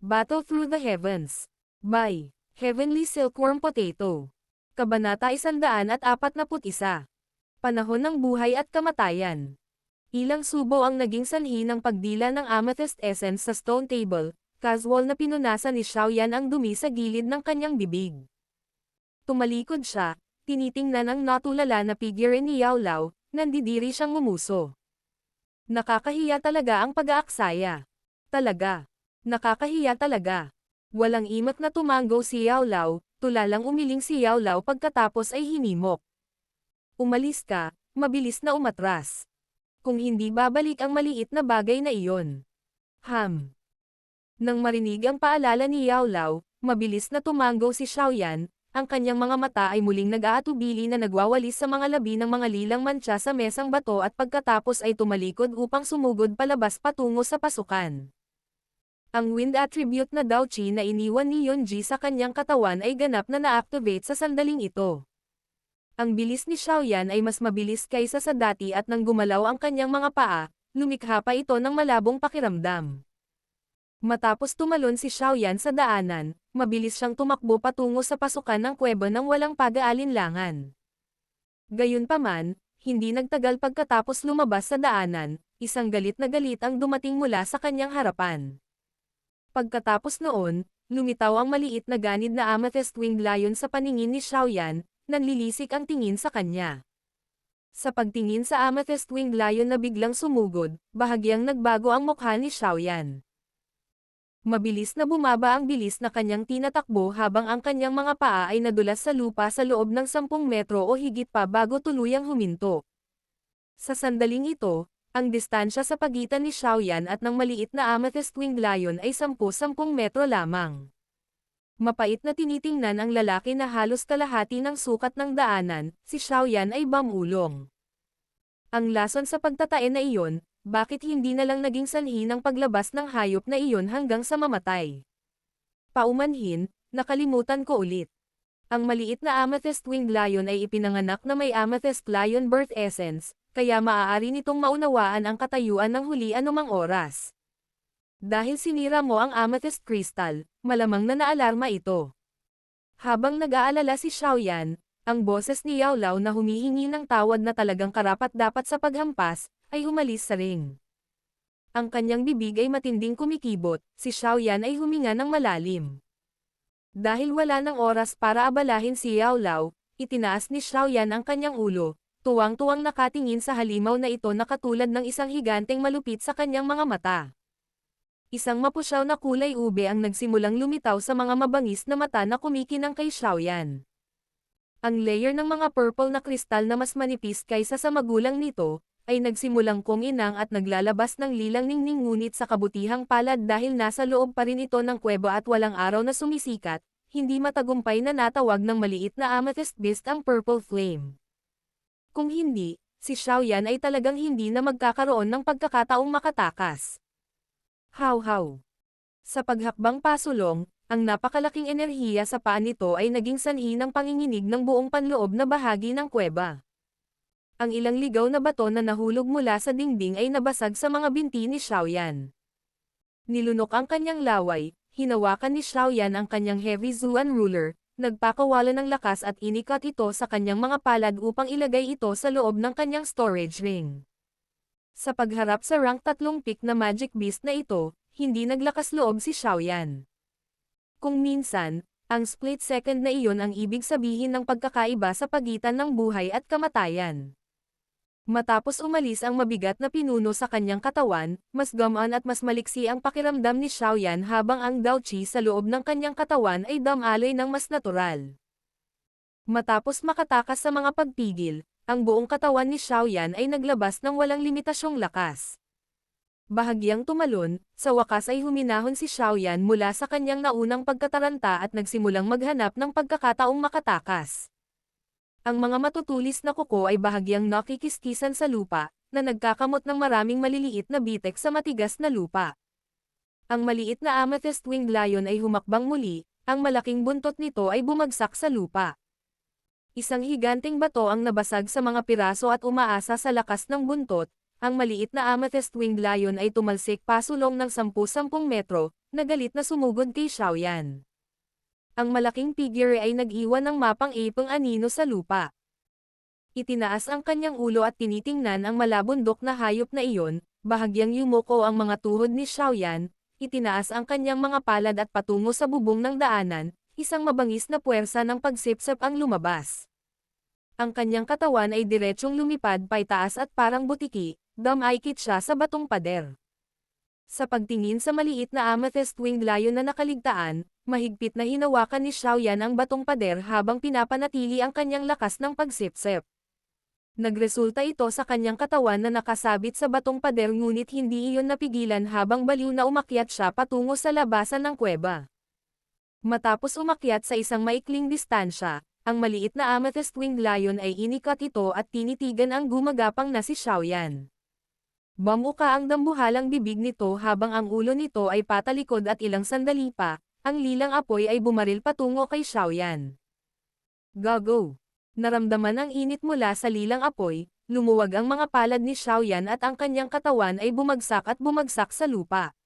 Battle Through the Heavens. By Heavenly Silkworm Potato. Kabanata 141. Panahon ng buhay at kamatayan. Ilang subo ang naging sanhi ng pagdila ng amethyst essence sa stone table, casual na pinunasan ni Xiaoyan ang dumi sa gilid ng kanyang bibig. Tumalikod siya, tinitingnan ang natulala na figure ni Yao Lao, nandidiri siyang ngumuso. Nakakahiya talaga ang pag-aaksaya. Talaga. Nakakahiya talaga. Walang imak na tumango si Yao Lao, tulalang umiling si Yao Lao pagkatapos ay hinimok. Umalis ka, mabilis na umatras. Kung hindi babalik ang maliit na bagay na iyon. Nang marinig ang paalala ni Yao Lao, mabilis na tumango si Xiaoyan, ang kanyang mga mata ay muling nag-aatubili na nagwawalis sa mga labi ng mga lilang mantsa sa mesang bato at pagkatapos ay tumalikod upang sumugod palabas patungo sa pasukan. Ang wind attribute na Dao Qi na iniwan ni Yunji sa kanyang katawan ay ganap na na-activate sa sandaling ito. Ang bilis ni Xiaoyan ay mas mabilis kaysa sa dati at nang gumalaw ang kanyang mga paa, lumikha pa ito ng malabong pakiramdam. Matapos tumalon si Xiaoyan sa daanan, mabilis siyang tumakbo patungo sa pasukan ng kuweba nang walang pag-aalinlangan. Gayunpaman, hindi nagtagal pagkatapos lumabas sa daanan, isang galit na galit ang dumating mula sa kanyang harapan. Pagkatapos noon, lumitaw ang maliit na ganid na amethyst winged lion sa paningin ni Xiaoyan, nanlilisik ang tingin sa kanya. Sa pagtingin sa amethyst winged lion na biglang sumugod, bahagyang nagbago ang mukha ni Xiaoyan. Mabilis na bumaba ang bilis na kanyang tinatakbo habang ang kanyang mga paa ay nadulas sa lupa sa loob ng 10 metro o higit pa bago tuluyang huminto. Sa sandaling ito, ang distansya sa pagitan ni Xiaoyan at ng maliit na amethyst winged lion ay 10-10 metro lamang. Mapait na tinitingnan ang lalaki na halos kalahati ng sukat ng daanan, si Xiaoyan ay bamulong. Ang lason sa pagtatae na iyon, bakit hindi na lang naging sanhi ng paglabas ng hayop na iyon hanggang sa mamatay? Paumanhin, nakalimutan ko ulit. Ang maliit na amethyst winged lion ay ipinanganak na may amethyst lion birth essence, kaya maaari nitong maunawaan ang katayuan ng huli anumang oras. Dahil sinira mo ang amethyst crystal, malamang na naalarma ito. Habang nag-aalala si Xiaoyan, ang boses ni Yao Lao na humihingi ng tawad na talagang karapat-dapat sa paghampas, ay humalis sa ring. Ang kanyang bibig ay matinding kumikibot, si Xiaoyan ay huminga ng malalim. Dahil wala ng oras para abalahin si Yao Lao, itinaas ni Xiaoyan ang kanyang ulo, tuwang-tuwang nakatingin sa halimaw na ito na katulad ng isang higanteng malupit sa kanyang mga mata. Isang mapusyaw na kulay ube ang nagsimulang lumitaw sa mga mabangis na mata na kumikinang kay Xiaoyan. Ang layer ng mga purple na kristal na mas manipis kaysa sa magulang nito, ay nagsimulang kuminang at naglalabas ng lilang ningning ngunit sa kabutihang palad dahil nasa loob pa rin ito ng kuweba at walang araw na sumisikat, hindi matagumpay na natawag ng maliit na amethyst beast ang purple flame. Kung hindi, si Xiaoyan ay talagang hindi na magkakaroon ng pagkakataong makatakas. How. Sa paghakbang pasulong, ang napakalaking enerhiya sa paa nito ay naging sanhi ng panginginig ng buong panloob na bahagi ng kuweba. Ang ilang ligaw na bato na nahulog mula sa dingding ay nabasag sa mga binti ni Xiaoyan. Nilunok ang kanyang laway, hinawakan ni Xiaoyan ang kanyang heavy Zuan ruler, nagpakawala ng lakas at inikat ito sa kanyang mga palad upang ilagay ito sa loob ng kanyang storage ring. Sa pagharap sa rank 3 peak na magic beast na ito, hindi naglakas loob si Xiaoyan. Kung minsan, ang split second na iyon ang ibig sabihin ng pagkakaiba sa pagitan ng buhay at kamatayan. Matapos umalis ang mabigat na pinuno sa kanyang katawan, mas gamaan at mas maliksi ang pakiramdam ni Xiaoyan habang ang Dao Qi sa loob ng kanyang katawan ay damaloy ng mas natural. Matapos makatakas sa mga pagpigil, ang buong katawan ni Xiaoyan ay naglabas ng walang limitasyong lakas. Bahagyang tumalon, sa wakas ay huminahon si Xiaoyan mula sa kanyang naunang pagkataranta at nagsimulang maghanap ng pagkakataong makatakas. Ang mga matutulis na kuko ay bahagyang nakikiskisan sa lupa, na nagkakamot ng maraming maliliit na bitek sa matigas na lupa. Ang maliit na amethyst winged lion ay humakbang muli, ang malaking buntot nito ay bumagsak sa lupa. Isang higanteng bato ang nabasag sa mga piraso at umaasa sa lakas ng buntot, ang maliit na amethyst winged lion ay tumalsik pasulong ng 10-10 metro, nagalit na sumugod kay Xiaoyan. Ang malaking figure ay nag-iwan ng mapang ipong anino sa lupa. Itinaas ang kanyang ulo at tinitingnan ang malabundok na hayop na iyon, bahagyang yumuko ang mga tuhod ni Xiaoyan, itinaas ang kanyang mga palad at patungo sa bubong ng daanan, isang mabangis na puwersa ng pagsipsip ang lumabas. Ang kanyang katawan ay diretsyong lumipad paitaas at parang butiki, dumaikit siya sa batong pader. Sa pagtingin sa maliit na amethyst-winged lion na nakaligtaan, mahigpit na hinawakan ni Xiaoyan ang batong pader habang pinapanatili ang kanyang lakas ng pagsipsip. Nagresulta ito sa kanyang katawan na nakasabit sa batong pader ngunit hindi iyon napigilan habang baliw na umakyat siya patungo sa labasan ng kuweba. Matapos umakyat sa isang maikling distansya, ang maliit na amethyst-winged lion ay inikat ito at tinitigan ang gumagapang na si Xiaoyan. Bamuka ang dambuhalang bibig nito habang ang ulo nito ay patalikod at ilang sandali pa, ang lilang apoy ay bumaril patungo kay Xiaoyan. Gago! Naramdaman ang init mula sa lilang apoy, lumuwag ang mga palad ni Xiaoyan at ang kanyang katawan ay bumagsak sa lupa.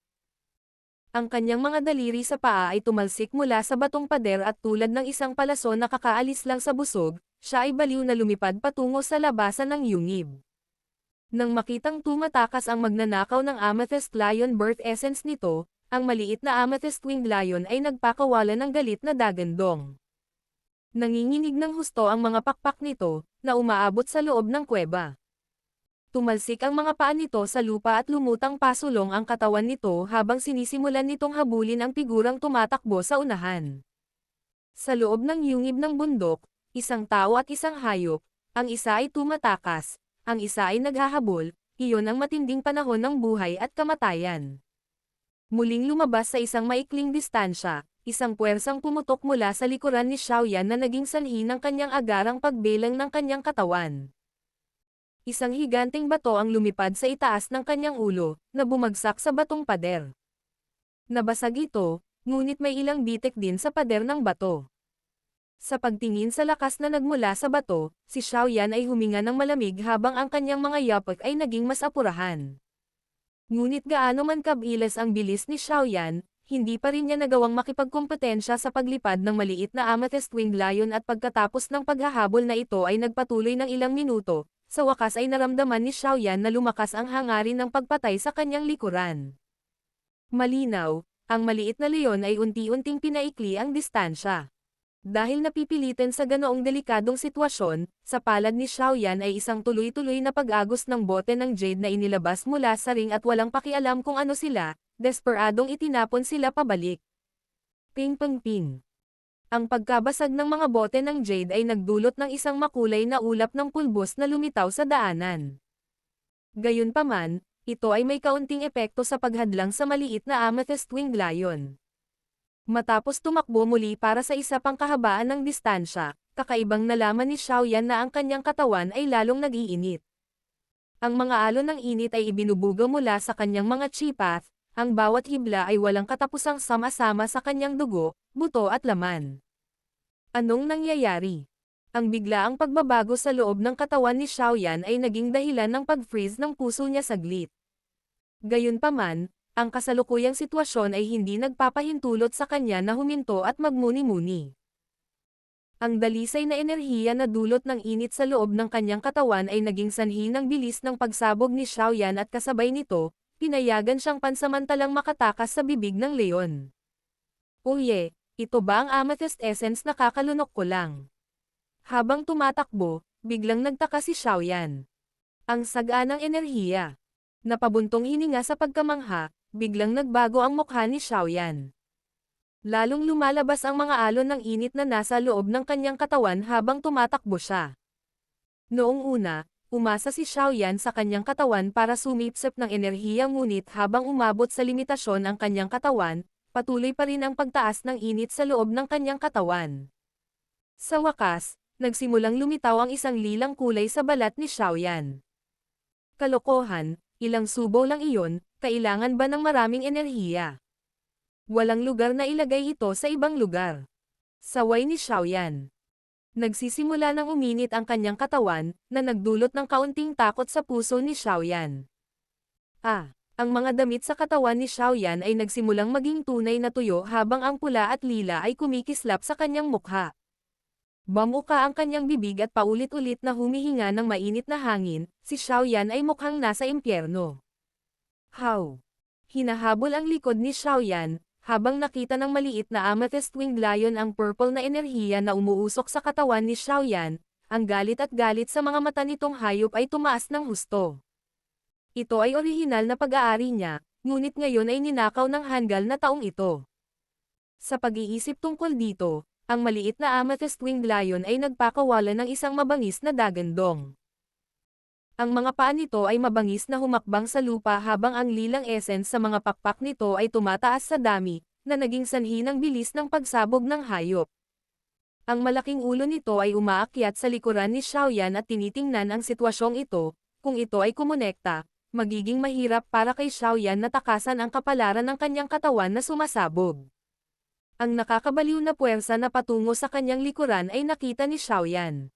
Ang kanyang mga daliri sa paa ay tumalsik mula sa batong pader at tulad ng isang palaso na kakaalis lang sa busog, siya ay baliw na lumipad patungo sa labasan ng yungib. Nang makitang tumatakas ang magnanakaw ng amethyst lion birth essence nito, ang maliit na amethyst-winged lion ay nagpakawalan ng galit na dagandong. Nanginginig ng husto ang mga pakpak nito, na umaabot sa loob ng kuweba. Tumalsik ang mga paa nito sa lupa at lumutang pasulong ang katawan nito habang sinisimulan nitong habulin ang figurang tumatakbo sa unahan. Sa loob ng yungib ng bundok, isang tao at isang hayop, ang isa ay tumatakas, ang isa ay naghahabol, iyon ang matinding panahon ng buhay at kamatayan. Muling lumabas sa isang maikling distansya, isang puwersang pumutok mula sa likuran ni Xiaoyan na naging sanhi ng kanyang agarang pagbelang ng kanyang katawan. Isang higanteng bato ang lumipad sa itaas ng kanyang ulo, na bumagsak sa batong pader. Nabasag ito, ngunit may ilang bitik din sa pader ng bato. Sa pagtingin sa lakas na nagmula sa bato, si Xiaoyan ay huminga ng malamig habang ang kanyang mga yapak ay naging mas apurahan. Ngunit gaano man kabilis ang bilis ni Xiaoyan, hindi pa rin niya nagawang makipagkompetensya sa paglipad ng maliit na amethyst-winged lion at pagkatapos ng paghahabol na ito ay nagpatuloy ng ilang minuto. Sa wakas ay naramdaman ni Xiaoyan na lumakas ang hangarin ng pagpatay sa kanyang likuran. Malinaw, ang maliit na leon ay unti-unting pinaikli ang distansya. Dahil napipilitan sa ganoong delikadong sitwasyon, sa palad ni Xiaoyan ay isang tuloy-tuloy na pag-agos ng bote ng jade na inilabas mula sa ring at walang pakialam kung ano sila, desperadong itinapon sila pabalik. Ping-pang-ping. Ang pagkabasag ng mga bote ng jade ay nagdulot ng isang makulay na ulap ng pulbos na lumitaw sa daanan. Gayunpaman, ito ay may kaunting epekto sa paghadlang sa maliit na amethyst-winged lion. Matapos tumakbo muli para sa isa pang kahabaan ng distansya, kakaibang nalaman ni Xiaoyan na ang kanyang katawan ay lalong nag-iinit. Ang mga alon ng init ay ibinubuga mula sa kanyang mga chi path, ang bawat hibla ay walang katapusang sama-sama sa kanyang dugo, buto at laman. Anong nangyayari? Ang biglaang pagbabago sa loob ng katawan ni Xiaoyan ay naging dahilan ng pag-freeze ng puso niya saglit. Gayunpaman, ang kasalukuyang sitwasyon ay hindi nagpapahintulot sa kanya na huminto at magmuni-muni. Ang dalisay na enerhiya na dulot ng init sa loob ng kanyang katawan ay naging sanhi ng bilis ng pagsabog ni Xiaoyan at kasabay nito, pinayagan siyang pansamantalang makatakas sa bibig ng leon. Uye, ito ba ang amethyst essence na kakalunok ko lang? Habang tumatakbo, biglang nagtaka si Xiaoyan. Ang saganang enerhiya. Napabuntong hininga sa pagkamangha, biglang nagbago ang mukha ni Xiaoyan. Lalong lumalabas ang mga alon ng init na nasa loob ng kanyang katawan habang tumatakbo siya. Noong una, umasa si Xiaoyan sa kanyang katawan para sumipsip ng enerhiya ngunit habang umabot sa limitasyon ang kanyang katawan, patuloy pa rin ang pagtaas ng init sa loob ng kanyang katawan. Sa wakas, nagsimulang lumitaw ang isang lilang kulay sa balat ni Xiaoyan. Kalokohan, ilang subo lang iyon, kailangan ba ng maraming enerhiya? Walang lugar na ilagay ito sa ibang lugar. Saway ni Xiaoyan. Nagsisimula ng uminit ang kanyang katawan, na nagdulot ng kaunting takot sa puso ni Xiaoyan. Ang mga damit sa katawan ni Xiaoyan ay nagsimulang maging tunay na tuyo habang ang pula at lila ay kumikislap sa kanyang mukha. Bamuka ang kanyang bibig at paulit-ulit na humihinga ng mainit na hangin, si Xiaoyan ay mukhang nasa impyerno. How? Hinahabol ang likod ni Xiaoyan, habang nakita ng maliit na amethyst-winged lion ang purple na enerhiya na umuusok sa katawan ni Xiaoyan, ang galit at galit sa mga mata nitong hayop ay tumaas ng husto. Ito ay orihinal na pag-aari niya, ngunit ngayon ay ninakaw ng hanggal na taong ito. Sa pag-iisip tungkol dito, ang maliit na amethyst-winged lion ay nagpakawala ng isang mabangis na dagandong. Ang mga paa nito ay mabangis na humakbang sa lupa habang ang lilang essence sa mga pakpak nito ay tumataas sa dami, na naging sanhi ng bilis ng pagsabog ng hayop. Ang malaking ulo nito ay umaakyat sa likuran ni Xiaoyan at tinitingnan ang sitwasyong ito, kung ito ay kumonekta, magiging mahirap para kay Xiaoyan na takasan ang kapalaran ng kanyang katawan na sumasabog. Ang nakakabaliw na puwersa na patungo sa kanyang likuran ay nakita ni Xiaoyan.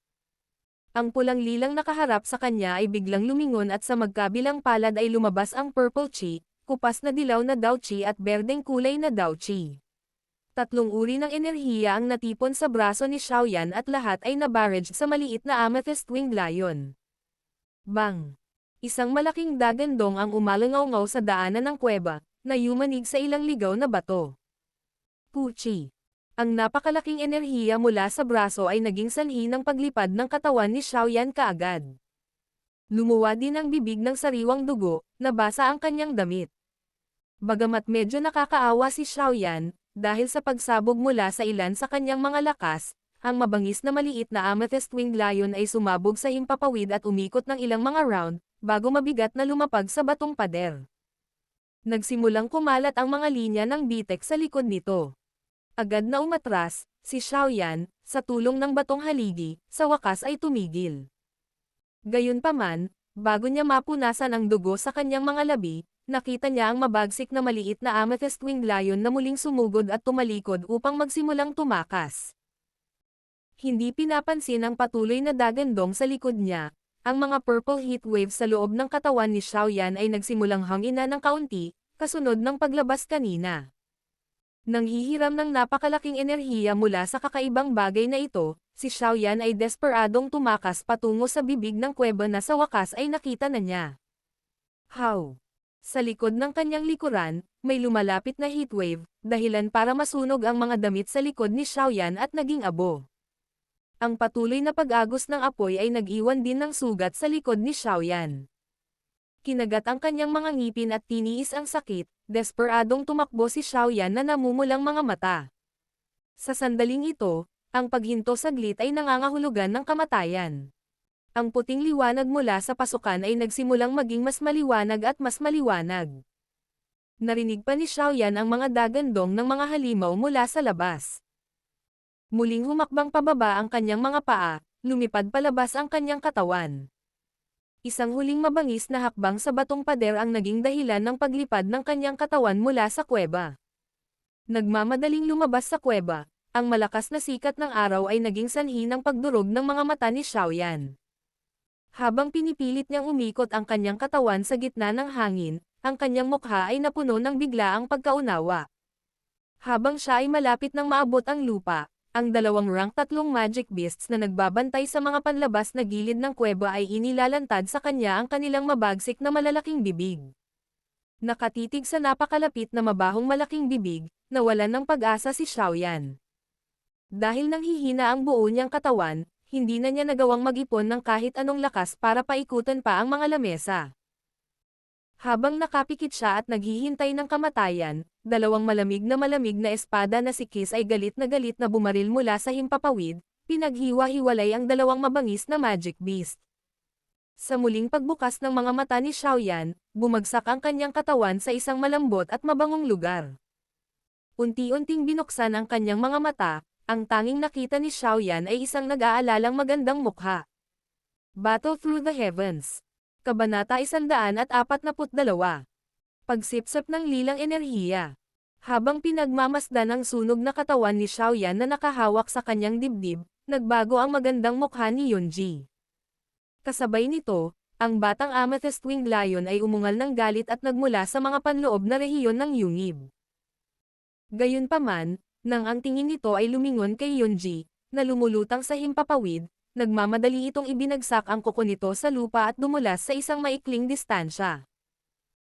Ang pulang lilang nakaharap sa kanya ay biglang lumingon at sa magkabilang palad ay lumabas ang purple chi, kupas na dilaw na Dao Chi at berdeng kulay na Dao Chi. Tatlong uri ng enerhiya ang natipon sa braso ni Xiaoyan at lahat ay nabarrage sa maliit na amethyst-winged lion. Bang! Isang malaking dagandong ang umalangaw-ngaw sa daanan ng kuweba, na yumanig sa ilang ligaw na bato. Puchi! Ang napakalaking enerhiya mula sa braso ay naging sanhi ng paglipad ng katawan ni Xiaoyan kaagad. Lumuwa din ang bibig ng sariwang dugo, nabasa ang kanyang damit. Bagamat medyo nakakaawa si Xiaoyan, dahil sa pagsabog mula sa ilan sa kanyang mga lakas, ang mabangis na maliit na amethyst-winged lion ay sumabog sa himpapawid at umikot ng ilang mga round, bago mabigat na lumapag sa batong pader. Nagsimulang kumalat ang mga linya ng bitek sa likod nito. Agad na umatras, si Xiaoyan, sa tulong ng batong haligi, sa wakas ay tumigil. Gayunpaman, bago niya mapunasan ang dugo sa kanyang mga labi, nakita niya ang mabagsik na maliit na amethyst-winged lion na muling sumugod at tumalikod upang magsimulang tumakas. Hindi pinapansin ang patuloy na dagandong sa likod niya, ang mga purple heat waves sa loob ng katawan ni Xiaoyan ay nagsimulang hangina ng kaunti, kasunod ng paglabas kanina. Nanghihiram ng napakalaking enerhiya mula sa kakaibang bagay na ito, si Xiaoyan ay desperadong tumakas patungo sa bibig ng kuweba na sa wakas ay nakita na niya. How? Sa likod ng kanyang likuran, may lumalapit na heatwave, dahilan para masunog ang mga damit sa likod ni Xiaoyan at naging abo. Ang patuloy na pag-agos ng apoy ay nag-iwan din ng sugat sa likod ni Xiaoyan. Kinagat ang kanyang mga ngipin at tiniis ang sakit, desperadong tumakbo si Xiaoyan na namumulang mga mata. Sa sandaling ito, ang paghinto saglit ay nangangahulugan ng kamatayan. Ang puting liwanag mula sa pasukan ay nagsimulang maging mas maliwanag at mas maliwanag. Narinig pa ni Xiaoyan ang mga dagandong ng mga halimaw mula sa labas. Muling humakbang pababa ang kanyang mga paa, lumipad palabas ang kanyang katawan. Isang huling mabangis na hakbang sa batong pader ang naging dahilan ng paglipad ng kanyang katawan mula sa kuweba. Nagmamadaling lumabas sa kuweba, ang malakas na sikat ng araw ay naging sanhi ng pagdurog ng mga mata ni Xiaoyan. Habang pinipilit niyang umikot ang kanyang katawan sa gitna ng hangin, ang kanyang mukha ay napuno ng biglaang pagkaunawa. Habang siya ay malapit ng maabot ang lupa, ang dalawang rank 3 magic beasts na nagbabantay sa mga panlabas na gilid ng kuweba ay inilalantad sa kanya ang kanilang mabagsik na malalaking bibig. Nakatitig sa napakalapit na mabahong malaking bibig, nawalan ng pag-asa si Xiaoyan. Dahil nanghihina ang buo niyang katawan, hindi na niya nagawang mag-ipon ng kahit anong lakas para paikutan pa ang mga lamesa. Habang nakapikit siya at naghihintay ng kamatayan, dalawang malamig na espada na si Kiss ay galit na bumaril mula sa himpapawid, pinaghiwa-hiwalay ang dalawang mabangis na magic beast. Sa muling pagbukas ng mga mata ni Xiaoyan, bumagsak ang kanyang katawan sa isang malambot at mabangong lugar. Unti-unting binuksan ang kanyang mga mata, ang tanging nakita ni Xiaoyan ay isang nag-aalalang magandang mukha. Battle Through the Heavens. Kabanata 142. Pagsipsip ng lilang enerhiya. Habang pinagmamasdan ang sunog na katawan ni Xiaoyan na nakahawak sa kanyang dibdib, nagbago ang magandang mukha ni Yunji. Kasabay nito, Ang batang Amethyst Winged Lion ay umungal ng galit at nagmula sa mga panloob na rehiyon ng Yungib. Gayunpaman, nang ang tingin nito ay lumingon kay Yunji, na lumulutang sa himpapawid, nagmamadali itong ibinagsak ang kuko nito sa lupa at dumulas sa isang maikling distansya.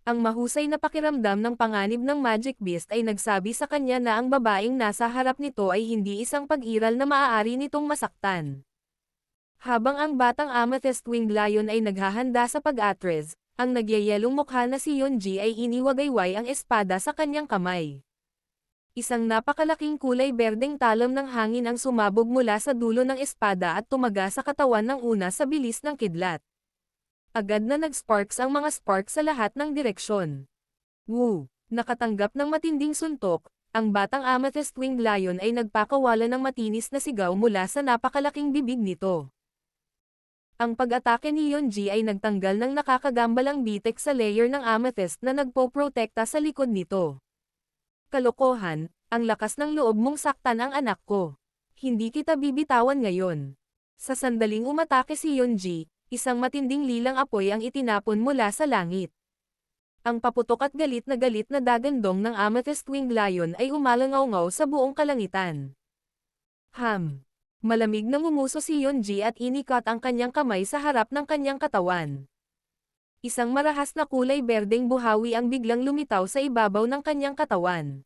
Ang mahusay na pakiramdam ng panganib ng Magic Beast ay nagsabi sa kanya na ang babaeng nasa harap nito ay hindi isang pag-iral na maaari nitong masaktan. Habang ang batang Amethyst Winged Lion ay naghahanda sa pag-atres, ang nagyayelong mukha na si Yunji ay iniwagayway ang espada sa kanyang kamay. Isang napakalaking kulay berdeng talon ng hangin ang sumabog mula sa dulo ng espada at tumaga sa katawan ng una sa bilis ng kidlat. Agad na nag-sparks ang mga sparks sa lahat ng direksyon. Woo! Nakatanggap ng matinding suntok, ang batang Amethyst Winged Lion ay nagpakawala ng matinis na sigaw mula sa napakalaking bibig nito. Ang pag-atake ni Yunji ay nagtanggal ng nakakagambalang bitek sa layer ng amethyst na nagpoprotekta sa likod nito. Kalokohan, ang lakas ng loob mong saktan ang anak ko. Hindi kita bibitawan ngayon. Sa sandaling umatake si Yunji, isang matinding lilang apoy ang itinapon mula sa langit. Ang paputok at galit na dagandong ng Amethyst Winged Lion ay umalangaw-ngaw sa buong kalangitan. Malamig na ngumuso si Yunji at inikat ang kanyang kamay sa harap ng kanyang katawan. Isang marahas na kulay berdeng buhawi ang biglang lumitaw sa ibabaw ng kanyang katawan.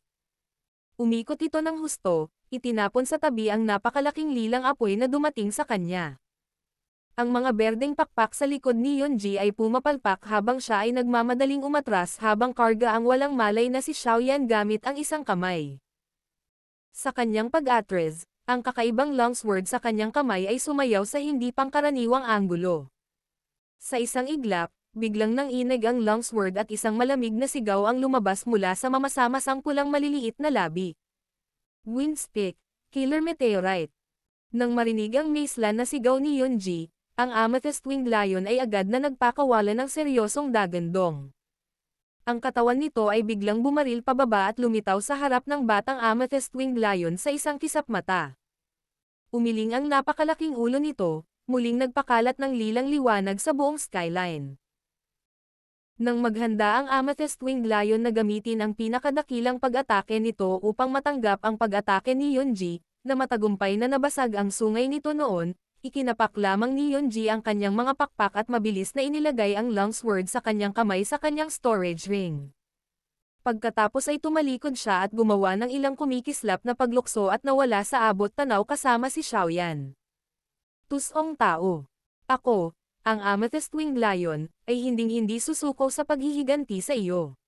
Umikot ito ng husto, itinapon sa tabi ang napakalaking lilang apoy na dumating sa kanya. Ang mga berdeng pakpak sa likod ni Yunji ay pumapalpak habang siya ay nagmamadaling umatras habang karga ang walang malay na si Xiaoyan gamit ang isang kamay. Sa kanyang pag-atres, ang kakaibang longsword sa kanyang kamay ay sumayaw sa hindi pangkaraniwang anggulo. Sa isang iglap, biglang nanginig ang longsword at isang malamig na sigaw ang lumabas mula sa mamasa-masang pulang maliliit na labi. Windspick, Killer Meteorite. Nang marinig ang maislan na sigaw ni Yunji, ang Amethyst Winged Lion ay agad na nagpakawala ng seryosong dagandong. Ang katawan nito ay biglang bumaril pababa at lumitaw sa harap ng batang Amethyst Winged Lion sa isang kisap mata. Umiling ang napakalaking ulo nito, muling nagpakalat ng lilang liwanag sa buong skyline. Nang maghanda ang Amethyst Winged Lion na gamitin ang pinakadakilang pag-atake nito upang matanggap ang pag-atake ni Yunji, na matagumpay na nabasag ang sungay nito noon, ikinapak lamang ni Yunji ang kanyang mga pakpak at mabilis na inilagay ang longsword sa kanyang kamay sa kanyang storage ring. Pagkatapos ay tumalikod siya at gumawa ng ilang kumikislap na paglukso at nawala sa abot tanaw kasama si Xiaoyan. Tusong tao. Ako, ang Amethyst Winged Lion, ay hinding-hindi susuko sa paghihiganti sa iyo.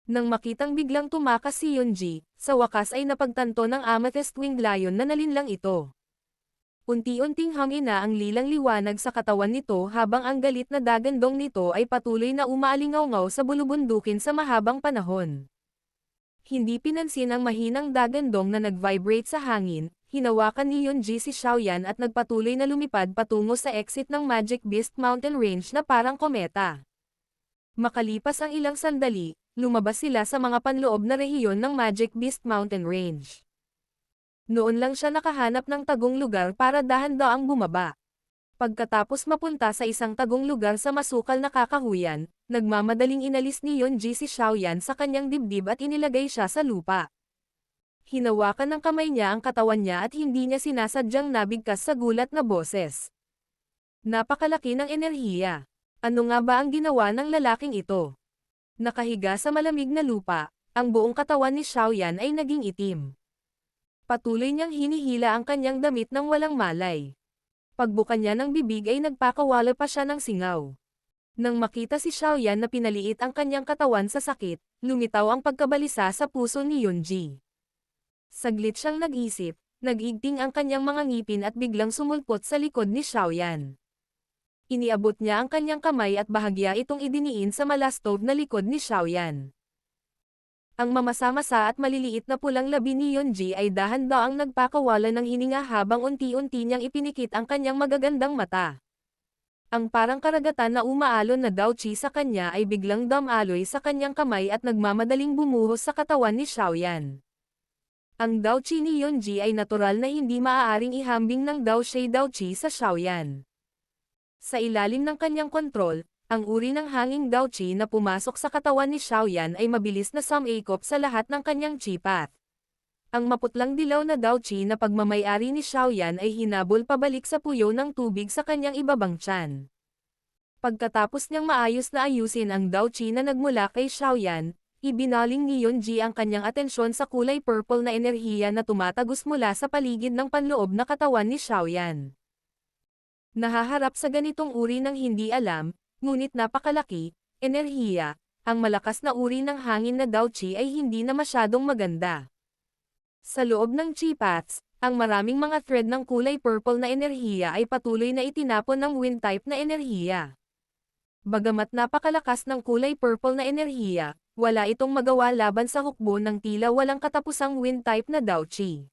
Nang makitang biglang tumakas si Yunji, sa wakas ay napagtanto ng Amethyst Winged Lion na nalinlang ito. Unti-unting hangina ang lilang liwanag sa katawan nito habang ang galit na dagandong nito ay patuloy na umaalingaw-ngaw sa bulubundukin sa mahabang panahon. Hindi pinansin ang mahinang dagandong na nag-vibrate sa hangin, hinawakan ni Yunji si Xiaoyan at nagpatuloy na lumipad patungo sa exit ng Magic Beast Mountain Range na parang kometa. Makalipas ang ilang sandali, lumabas sila sa mga panloob na rehiyon ng Magic Beast Mountain Range. Noon lang siya nakahanap ng tagong lugar para dahan-daang bumaba. Pagkatapos mapunta sa isang tagong lugar sa masukal na kakahuyan, nagmamadaling inalis ni Yunji si Xiaoyan sa kanyang dibdib at inilagay siya sa lupa. Hinawakan ng kamay niya ang katawan niya at hindi niya sinasadyang nabigkas sa gulat na boses. Napakalaki ng enerhiya. Ano nga ba ang ginawa ng lalaking ito? Nakahiga sa malamig na lupa, ang buong katawan ni Xiaoyan ay naging itim. Patuloy niyang hinihila ang kanyang damit ng walang malay. Pagbuka niya ng bibig ay nagpakawala pa siya ng singaw. Nang makita si Xiaoyan na pinaliit ang kanyang katawan sa sakit, lumitaw ang pagkabalisa sa puso ni Yunji. Saglit siyang nag-isip, nag-igting ang kanyang mga ngipin at biglang sumulpot sa likod ni Xiaoyan. Iniabot niya ang kanyang kamay at bahagya itong idiniin sa malastog na likod ni Xiaoyan. Ang mamasa-masa at maliliit na pulang labi ni Yunji ay dahan-daang nagpakawala ng hininga habang unti-unti niyang ipinikit ang kanyang magagandang mata. Ang parang karagatan na umaalon na daochi sa kanya ay biglang damaloy sa kanyang kamay at nagmamadaling bumuhos sa katawan ni Xiaoyan. Ang daochi ni Yunji ay natural na hindi maaaring ihambing ng daoshi daochi sa Xiaoyan. Sa ilalim ng kanyang kontrol, ang uri ng hanging Daoqi na pumasok sa katawan ni Xiaoyan ay mabilis na sumakop sa lahat ng kanyang chi path. Ang maputlang dilaw na Daoqi na pagmamayari ni Xiaoyan ay hinabol pabalik sa puyo ng tubig sa kanyang ibabang tiyan. Pagkatapos niyang maayos na ayusin ang Daoqi na nagmula kay Xiaoyan, ibinaling ni Yunji ang kanyang atensyon sa kulay purple na enerhiya na tumatagos mula sa paligid ng panloob na katawan ni Xiaoyan. Nahaharap sa ganitong uri ng hindi alam, ngunit napakalaki, enerhiya, ang malakas na uri ng hangin na Daoqi ay hindi na masyadong maganda. Sa loob ng chi paths, ang maraming mga thread ng kulay purple na enerhiya ay patuloy na itinapon ng wind type na enerhiya. Bagamat napakalakas ng kulay purple na enerhiya, wala itong magawa laban sa hukbo ng tila walang katapusang wind type na Daoqi.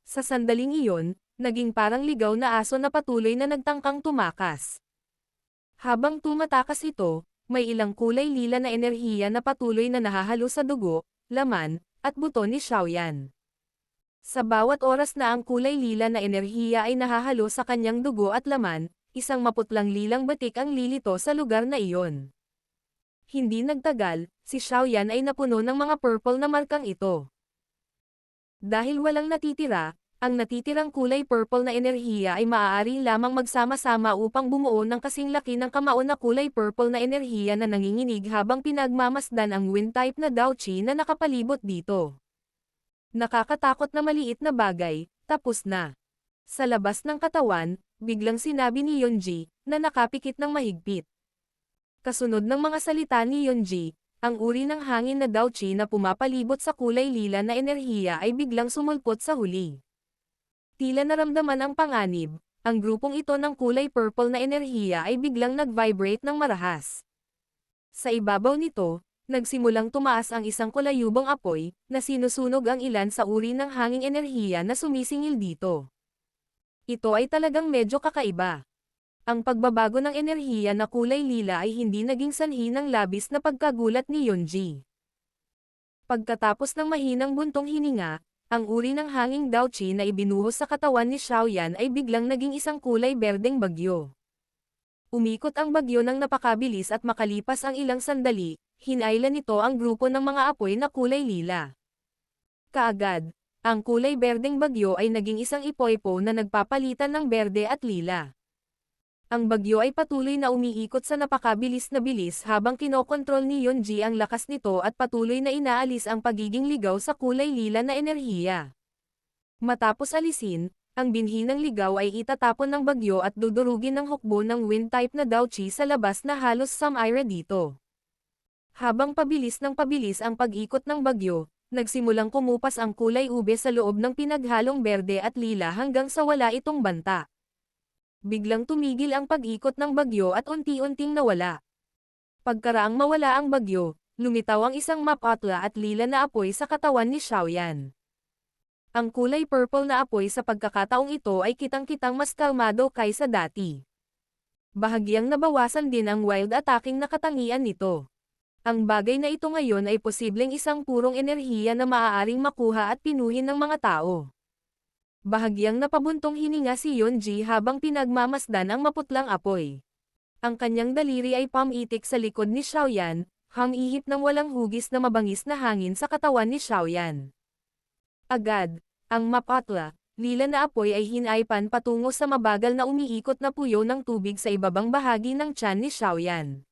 Sa sandaling iyon, naging parang ligaw na aso na patuloy na nagtangkang tumakas. Habang tumatakas ito, may ilang kulay lila na enerhiya na patuloy na nahahalo sa dugo, laman, at buto ni Xiaoyan. Sa bawat oras na ang kulay lila na enerhiya ay nahahalo sa kanyang dugo at laman, isang maputlang lilang batik ang lilito sa lugar na iyon. Hindi nagtagal, si Xiaoyan ay napuno ng mga purple na markang ito. Dahil walang natitira, ang natitirang kulay purple na enerhiya ay maaari lamang magsama-sama upang bumuo ng kasing laki ng kamao na kulay purple na enerhiya na nanginginig habang pinagmamasdan ang wind type na Daoqi na nakapalibot dito. Nakakatakot na maliit na bagay, tapos na. Sa labas ng katawan, biglang sinabi ni Yunji, na nakapikit ng mahigpit. Kasunod ng mga salita ni Yunji, ang uri ng hangin na Daoqi na pumapalibot sa kulay lila na enerhiya ay biglang sumulpot sa huli. Tila naramdaman ang panganib, ang grupong ito ng kulay purple na enerhiya ay biglang nag-vibrate ng marahas. Sa ibabaw nito, nagsimulang tumaas ang isang kulayubong apoy, na sinusunog ang ilan sa uri ng hanging enerhiya na sumisingil dito. Ito ay talagang medyo kakaiba. Ang pagbabago ng enerhiya na kulay lila ay hindi naging sanhi ng labis na pagkagulat ni Yunji. Pagkatapos ng mahinang buntong hininga, ang uri ng hanging Daoqi na ibinuhos sa katawan ni Xiaoyan ay biglang naging isang kulay berdeng bagyo. Umikot ang bagyo ng napakabilis at makalipas ang ilang sandali, hinailan nito ang grupo ng mga apoy na kulay lila. Kaagad, ang kulay berdeng bagyo ay naging isang ipoipo na nagpapalitan ng berde at lila. Ang bagyo ay patuloy na umiikot sa napakabilis na bilis habang kinokontrol ni Yunji ang lakas nito at patuloy na inaalis ang pagiging ligaw sa kulay lila na enerhiya. Matapos alisin, ang binhi ng ligaw ay itatapon ng bagyo at dudurugin ng hukbo ng wind type na Daoqi sa labas na halos sumira dito. Habang pabilis ng pabilis ang pag-ikot ng bagyo, nagsimulang kumupas ang kulay ube sa loob ng pinaghalong berde at lila hanggang sa wala itong banta. Biglang tumigil ang pag-ikot ng bagyo at unti-unting nawala. Pagkaraang mawala ang bagyo, lumitaw ang isang maputla at lila na apoy sa katawan ni Xiaoyan. Ang kulay purple na apoy sa pagkakataong ito ay kitang-kitang mas kalmado kaysa dati. Bahagyang nabawasan din ang wild attacking na katangian nito. Ang bagay na ito ngayon ay posibleng isang purong enerhiya na maaaring makuha at pinuhin ng mga tao. Bahagyang napabuntong hininga si Yunji habang pinagmamasdan ang maputlang apoy. Ang kanyang daliri ay pamitik sa likod ni Xiaoyan, ihip ng walang hugis na mabangis na hangin sa katawan ni Xiaoyan. Agad, ang maputla, lila na apoy ay hinaipan patungo sa mabagal na umiikot na puyo ng tubig sa ibabang bahagi ng tiyan ni Xiaoyan.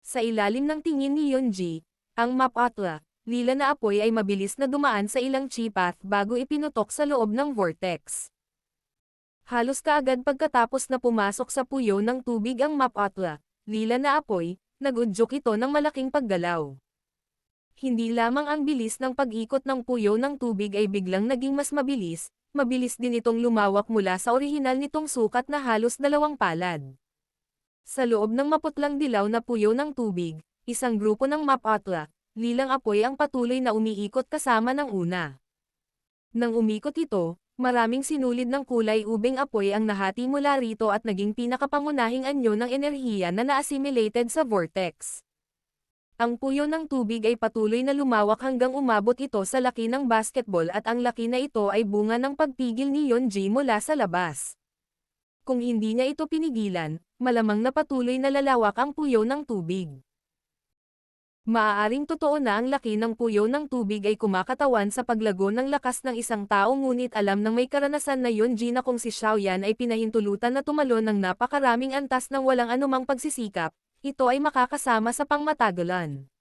Sa ilalim ng tingin ni Yunji, ang maputla, lila na apoy ay mabilis na dumaan sa ilang chi path bago ipinutok sa loob ng vortex. Halos kaagad pagkatapos na pumasok sa puyo ng tubig ang maputla, lila na apoy, nag-udyok ito ng malaking paggalaw. Hindi lamang ang bilis ng pag-ikot ng puyo ng tubig ay biglang naging mas mabilis din itong lumawak mula sa orihinal nitong sukat na halos 2 palad. Sa loob ng maputlang dilaw na puyo ng tubig, isang grupo ng maputla, lilang apoy ang patuloy na umiikot kasama ng una. Nang umikot ito, maraming sinulid ng kulay ubing apoy ang nahati mula rito at naging pinakapangunahing anyo ng enerhiya na na-assimilated sa vortex. Ang puyo ng tubig ay patuloy na lumawak hanggang umabot ito sa laki ng basketball at ang laki na ito ay bunga ng pagpigil ni Yunji mula sa labas. Kung hindi niya ito pinigilan, malamang na patuloy na lalawak ang puyo ng tubig. Maaaring totoo na ang laki ng puyo ng tubig ay kumakatawan sa paglago ng lakas ng isang tao, ngunit alam ng may karanasan na Yunji na kung si Xiaoyan ay pinahintulutan na tumalon ng napakaraming antas ng walang anumang pagsisikap, ito ay makakasama sa pangmatagalan.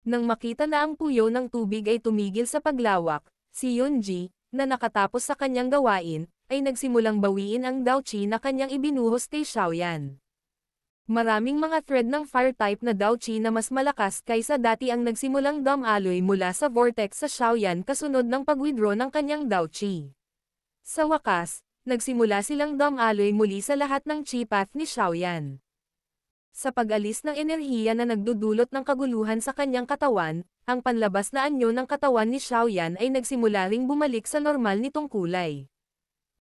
Nang makita na ang puyo ng tubig ay tumigil sa paglawak, si Yunji, na nakatapos sa kanyang gawain, ay nagsimulang bawiin ang Daoqi na kanyang ibinuhos kay Xiaoyan. Maraming mga thread ng fire-type na Daoqi na mas malakas kaysa dati ang nagsimulang dumaloy mula sa vortex sa Xiaoyan kasunod ng pag-withdraw ng kanyang Daoqi. Sa wakas, nagsimula silang dumaloy muli sa lahat ng chi path ni Xiaoyan. Sa pag-alis ng enerhiya na nagdudulot ng kaguluhan sa kanyang katawan, ang panlabas na anyo ng katawan ni Xiaoyan ay nagsimula ring bumalik sa normal nitong kulay.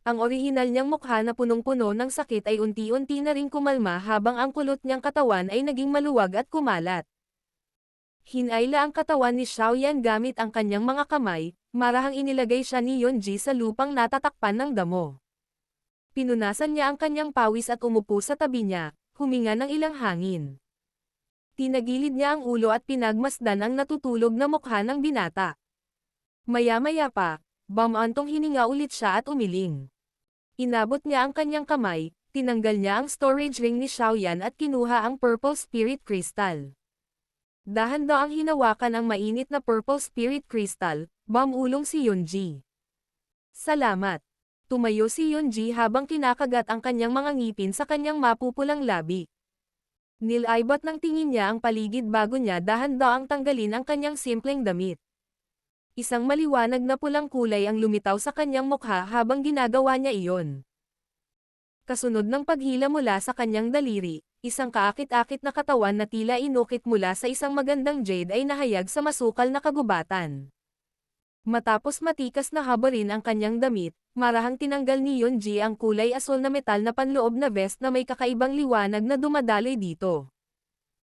Ang orihinal niyang mukha na punong-puno ng sakit ay unti-unti na ring kumalma habang ang kulot niyang katawan ay naging maluwag at kumalat. Hinayla ang katawan ni Xiaoyan gamit ang kanyang mga kamay, marahang inilagay siya ni Yunji sa lupang natatakpan ng damo. Pinunasan niya ang kanyang pawis at umupo sa tabi niya, huminga ng ilang hangin. Tinagilid niya ang ulo at pinagmasdan ang natutulog na mukha ng binata. Maya-maya pa, bumantong hininga ulit siya at umiling. Inabot niya ang kanyang kamay, tinanggal niya ang storage ring ni Xiaoyan at kinuha ang Purple Spirit Crystal. Dahan-daang hinawakan ang mainit na Purple Spirit Crystal, bumulong si Yunji. Salamat. Tumayo si Yunji habang kinakagat ang kanyang mga ngipin sa kanyang mapupulang labi. Nilaybot ng tingin niya ang paligid bago niya dahan-daang tanggalin ang kanyang simpleng damit. Isang maliwanag na pulang kulay ang lumitaw sa kanyang mukha habang ginagawa niya iyon. Kasunod ng paghila mula sa kanyang daliri, isang kaakit-akit na katawan na tila inukit mula sa isang magandang jade ay nahayag sa masukal na kagubatan. Matapos matikas na habarin ang kanyang damit, marahang tinanggal ni Yunji ang kulay asul na metal na panloob na vest na may kakaibang liwanag na dumadaloy dito.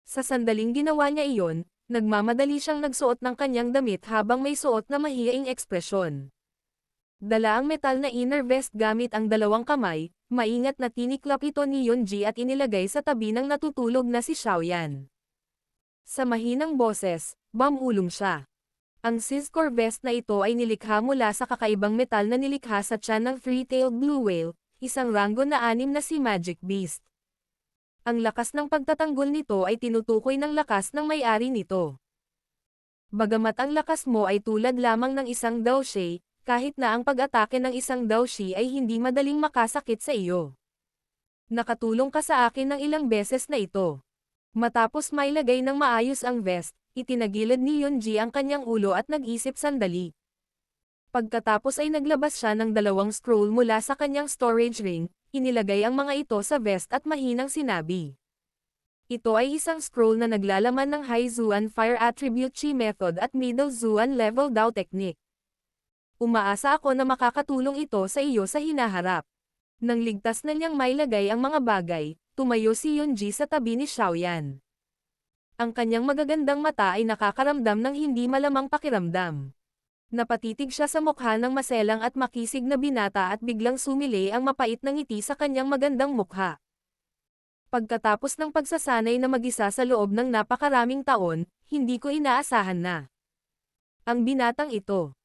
Sa sandaling ginawa niya iyon, nagmamadali siyang nagsuot ng kanyang damit habang may suot na mahiyaing ekspresyon. Dala ang metal na inner vest gamit ang dalawang kamay, maingat na tiniklop ito ni Yunji at inilagay sa tabi ng natutulog na si Xiaoyan. Sa mahinang boses, bumulong siya. Ang Sizcore vest na ito ay nilikha mula sa kakaibang metal na nilikha sa tiyan ng three-tailed blue whale, isang rango na 6 na si Magic Beast. Ang lakas ng pagtatanggol nito ay tinutukoy ng lakas ng may-ari nito. Bagamat ang lakas mo ay tulad lamang ng isang Daoshi, kahit na ang pag-atake ng isang Daoshi ay hindi madaling makasakit sa iyo. Nakatulong ka sa akin ng ilang beses na ito. Matapos mailagay ng maayos ang vest, itinagilid ni Yunji ang kanyang ulo at nag-isip sandali. Pagkatapos ay naglabas siya ng 2 scroll mula sa kanyang storage ring, inilagay ang mga ito sa vest at mahinang sinabi. Ito ay isang scroll na naglalaman ng High Zuan Fire Attribute Chi Method at Middle Zuan Level Dao Technique. Umaasa ako na makakatulong ito sa iyo sa hinaharap. Nang ligtas na niyang mailagay ang mga bagay, tumayo si Yunji sa tabi ni Xiaoyan. Ang kanyang magagandang mata ay nakakaramdam ng hindi malamang pakiramdam. Napatitig siya sa mukha ng maselang at makisig na binata at biglang sumili ang mapait na ngiti sa kanyang magandang mukha. Pagkatapos ng pagsasanay na mag-isa sa loob ng napakaraming taon, hindi ko inaasahan na. Ang binatang ito.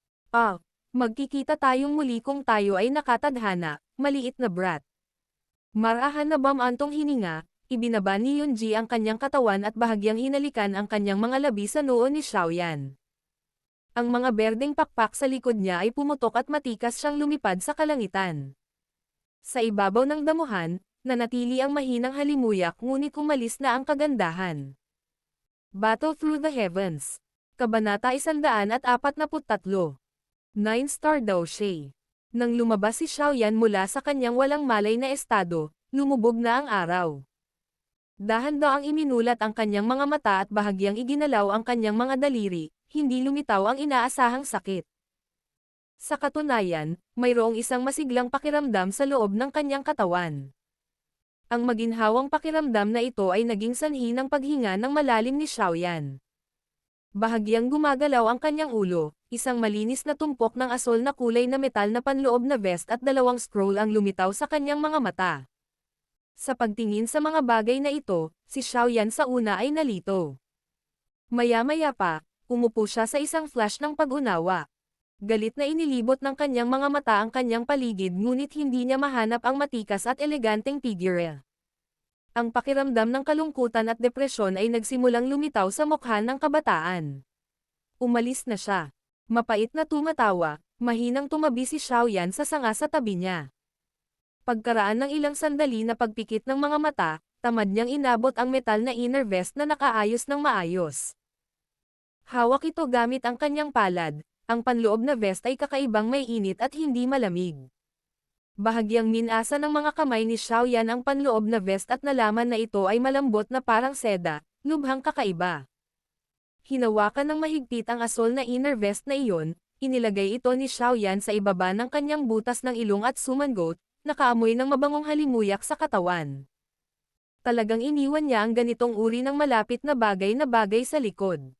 Magkikita tayong muli kung tayo ay nakatadhana, maliit na brat. Marahan na bumantong hininga, ibinaba ni Yunji ang kanyang katawan at bahagyang hinalikan ang kanyang mga labi sa noo ni Xiaoyan. Ang mga berdeng pakpak sa likod niya ay pumutok at matikas siyang lumipad sa kalangitan. Sa ibabaw ng damuhan, nanatili ang mahinang halimuyak ngunit umalis na ang kagandahan. Battle Through the Heavens. Kabanata 143. 9-star Daoshi. Nang lumabas si Xiaoyan mula sa kanyang walang malay na estado, lumubog na ang araw. Dahan-daang iminulat ang kanyang mga mata at bahagyang iginalaw ang kanyang mga daliri, hindi lumitaw ang inaasahang sakit. Sa katunayan, mayroong isang masiglang pakiramdam sa loob ng kanyang katawan. Ang maginhawang pakiramdam na ito ay naging sanhi ng paghinga ng malalim ni Xiaoyan. Bahagyang gumagalaw ang kanyang ulo, isang malinis na tumpok ng asol na kulay na metal na panloob na vest at 2 scroll ang lumitaw sa kanyang mga mata. Sa pagtingin sa mga bagay na ito, si Xiaoyan sa una ay nalito. Maya-maya pa, umupo siya sa isang flash ng pag-unawa. Galit na inilibot ng kanyang mga mata ang kanyang paligid ngunit hindi niya mahanap ang matikas at eleganteng figure. Ang pakiramdam ng kalungkutan at depresyon ay nagsimulang lumitaw sa mukha ng kabataan. Umalis na siya. Mapait na tumatawa, mahinang tumabi si Xiaoyan sa sanga sa tabi niya. Pagkaraan ng ilang sandali na pagpikit ng mga mata, tamad niyang inabot ang metal na inner vest na nakaayos ng maayos. Hawak ito gamit ang kanyang palad, ang panloob na vest ay kakaibang may init at hindi malamig. Bahagyang minasa ng mga kamay ni Xiaoyan ang panloob na vest at nalaman na ito ay malambot na parang seda, lubhang kakaiba. Hinawakan ng mahigpit ang asol na inner vest na iyon, inilagay ito ni Xiaoyan sa ibaba ng kanyang butas ng ilong at sumangot, nakaamoy ng mabangong halimuyak sa katawan. Talagang iniwan niya ang ganitong uri ng malapit na bagay sa likod.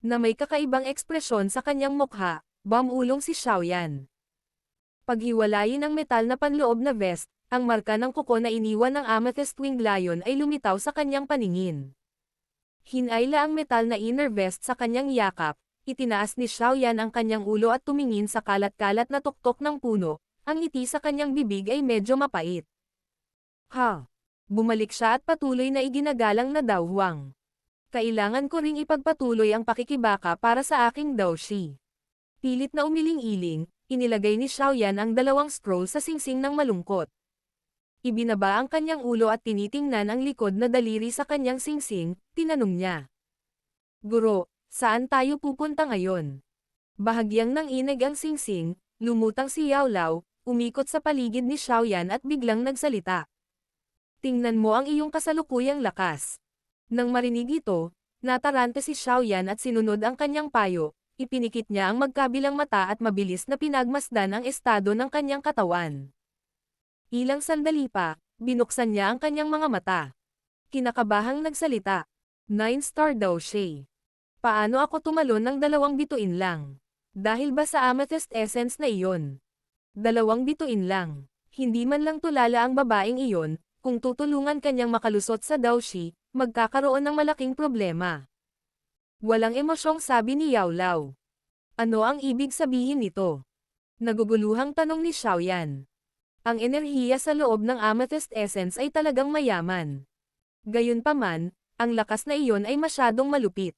Na may kakaibang ekspresyon sa kanyang mukha, bumulong si Xiaoyan. Paghiwalayin ang metal na panloob na vest, ang marka ng kuko na iniwan ng amethyst winged lion ay lumitaw sa kanyang paningin. Hinayla ang metal na inner vest sa kanyang yakap, itinaas ni Xiaoyan ang kanyang ulo at tumingin sa kalat-kalat na tuktok ng puno, ang ngiti sa kanyang bibig ay medyo mapait. Ha! Bumalik siya at patuloy na iginagalang na daw Huang. Kailangan ko ring ipagpatuloy ang pakikibaka para sa aking Daoshi. Pilit na umiling-iling, inilagay ni Xiaoyan ang dalawang scroll sa singsing ng malungkot. Ibinaba ang kanyang ulo at tinitingnan ang likod na daliri sa kanyang singsing, tinanong niya. Guro, saan tayo pupunta ngayon? Bahagyang nang ineg ang singsing, lumutang si Yao Lao, umikot sa paligid ni Xiaoyan at biglang nagsalita. Tingnan mo ang iyong kasalukuyang lakas. Nang marinig ito, natarante si Xiaoyan at sinunod ang kanyang payo, ipinikit niya ang magkabilang mata at mabilis na pinagmasdan ang estado ng kanyang katawan. Ilang sandali pa, binuksan niya ang kanyang mga mata. Kinakabahang nagsalita. 9-star Daoshi. Paano ako tumalon ng 2 bituin lang? Dahil ba sa amethyst essence na iyon? 2 bituin lang. Hindi man lang tulala ang babaeng iyon, kung tutulungan kanyang makalusot sa Daoshi, magkakaroon ng malaking problema. Walang emosyong sabi ni Yao Lao. Ano ang ibig sabihin nito? Naguguluhang tanong ni Xiaoyan. Ang enerhiya sa loob ng amethyst essence ay talagang mayaman. Gayunpaman, ang lakas na iyon ay masyadong malupit.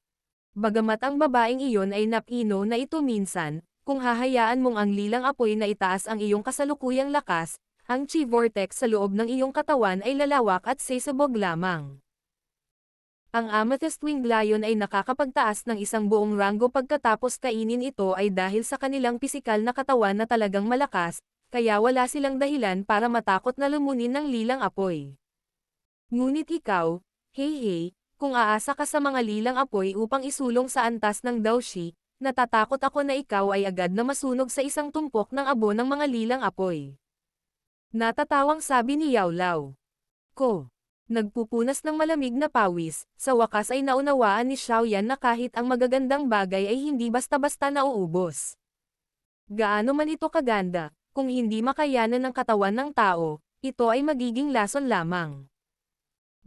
Bagamat ang babaeng iyon ay napino na ito minsan, kung hahayaan mong ang lilang apoy na itaas ang iyong kasalukuyang lakas, ang chi vortex sa loob ng iyong katawan ay lalawak at sesabog lamang. Ang amethyst winged lion ay nakakapagtaas ng isang buong ranggo pagkatapos kainin ito ay dahil sa kanilang pisikal na katawan na talagang malakas, kaya wala silang dahilan para matakot na lumunin ng lilang apoy. Ngunit ikaw, hey, kung aasa ka sa mga lilang apoy upang isulong sa antas ng Daoshi, natatakot ako na ikaw ay agad na masunog sa isang tumpok ng abo ng mga lilang apoy. Natatawang sabi ni Yao Lao. Nagpupunas ng malamig na pawis, sa wakas ay naunawaan ni Xiaoyan na kahit ang magagandang bagay ay hindi basta-basta nauubos. Gaano man ito kaganda, kung hindi makayanan ng katawan ng tao, ito ay magiging lason lamang.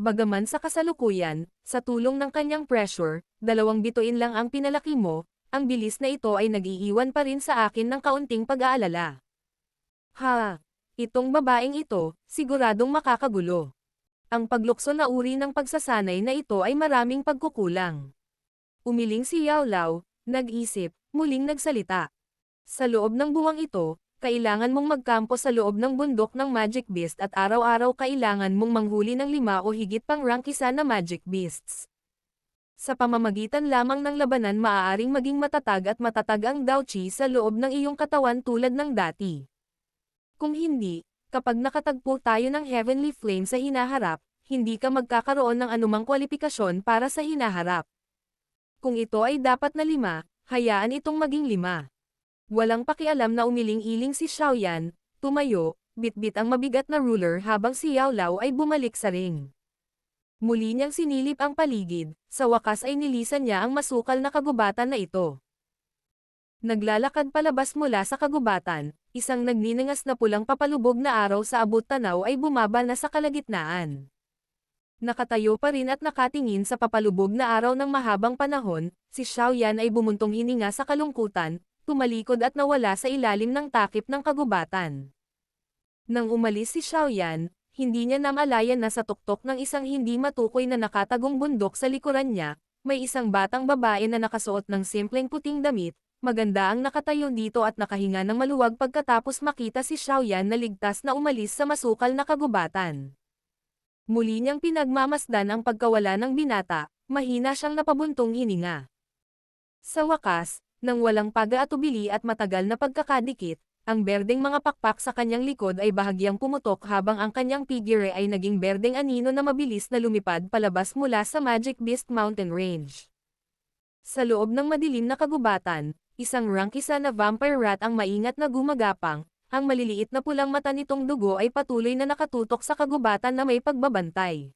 Bagaman sa kasalukuyan, sa tulong ng kanyang pressure, 2 bituin lang ang pinalaki mo, ang bilis na ito ay nag-iiwan pa rin sa akin ng kaunting pag-aalala. Ha! Itong babaeng ito, siguradong makakagulo. Ang paglukso na uri ng pagsasanay na ito ay maraming pagkukulang. Umiling si Yao Lao, nag-isip, muling nagsalita. Sa loob ng buwang ito, kailangan mong magkampo sa loob ng bundok ng Magic Beast at araw-araw kailangan mong manghuli ng 5 o higit pang rank 1 na Magic Beasts. Sa pamamagitan lamang ng labanan maaaring maging matatag at matatag ang Daochi sa loob ng iyong katawan tulad ng dati. Kung hindi, kapag nakatagpo tayo ng Heavenly Flame sa hinaharap, hindi ka magkakaroon ng anumang kwalifikasyon para sa hinaharap. Kung ito ay dapat na 5, hayaan itong maging 5. Walang pakialam na umiling-iling si Xiaoyan, tumayo, bitbit ang mabigat na ruler habang si Yao Lao ay bumalik sa ring. Muli niyang sinilip ang paligid, sa wakas ay nilisan niya ang masukal na kagubatan na ito. Naglalakad palabas mula sa kagubatan, Isang nagninangas na pulang papalubog na araw sa abot-tanaw ay bumaba na sa kalagitnaan. Nakatayo pa rin at nakatingin sa papalubog na araw ng mahabang panahon, si Xiaoyan ay bumuntong hininga sa kalungkutan, tumalikod at nawala sa ilalim ng takip ng kagubatan. Nang umalis si Xiaoyan, hindi niya namalayan na sa tuktok ng isang hindi matukoy na nakatagong bundok sa likuran niya, may isang batang babae na nakasuot ng simpleng puting damit. Maganda ang nakatayo dito at nakahinga ng maluwag pagkatapos makita si Xiaoyan na ligtas na umalis sa masukal na kagubatan. Muli niyang pinagmamasdan ang pagkawala ng binata, mahina siyang napabuntong hininga. Sa wakas, nang walang pag-aatubili at matagal na pagkakadikit, ang berdeng mga pakpak sa kanyang likod ay bahagyang pumutok habang ang kanyang figure ay naging berdeng anino na mabilis na lumipad palabas mula sa Magic Beast Mountain Range. Sa loob ng madilim na kagubatan, isang rangkisa na vampire rat ang maingat na gumagapang, ang maliliit na pulang mata nitong dugo ay patuloy na nakatutok sa kagubatan na may pagbabantay.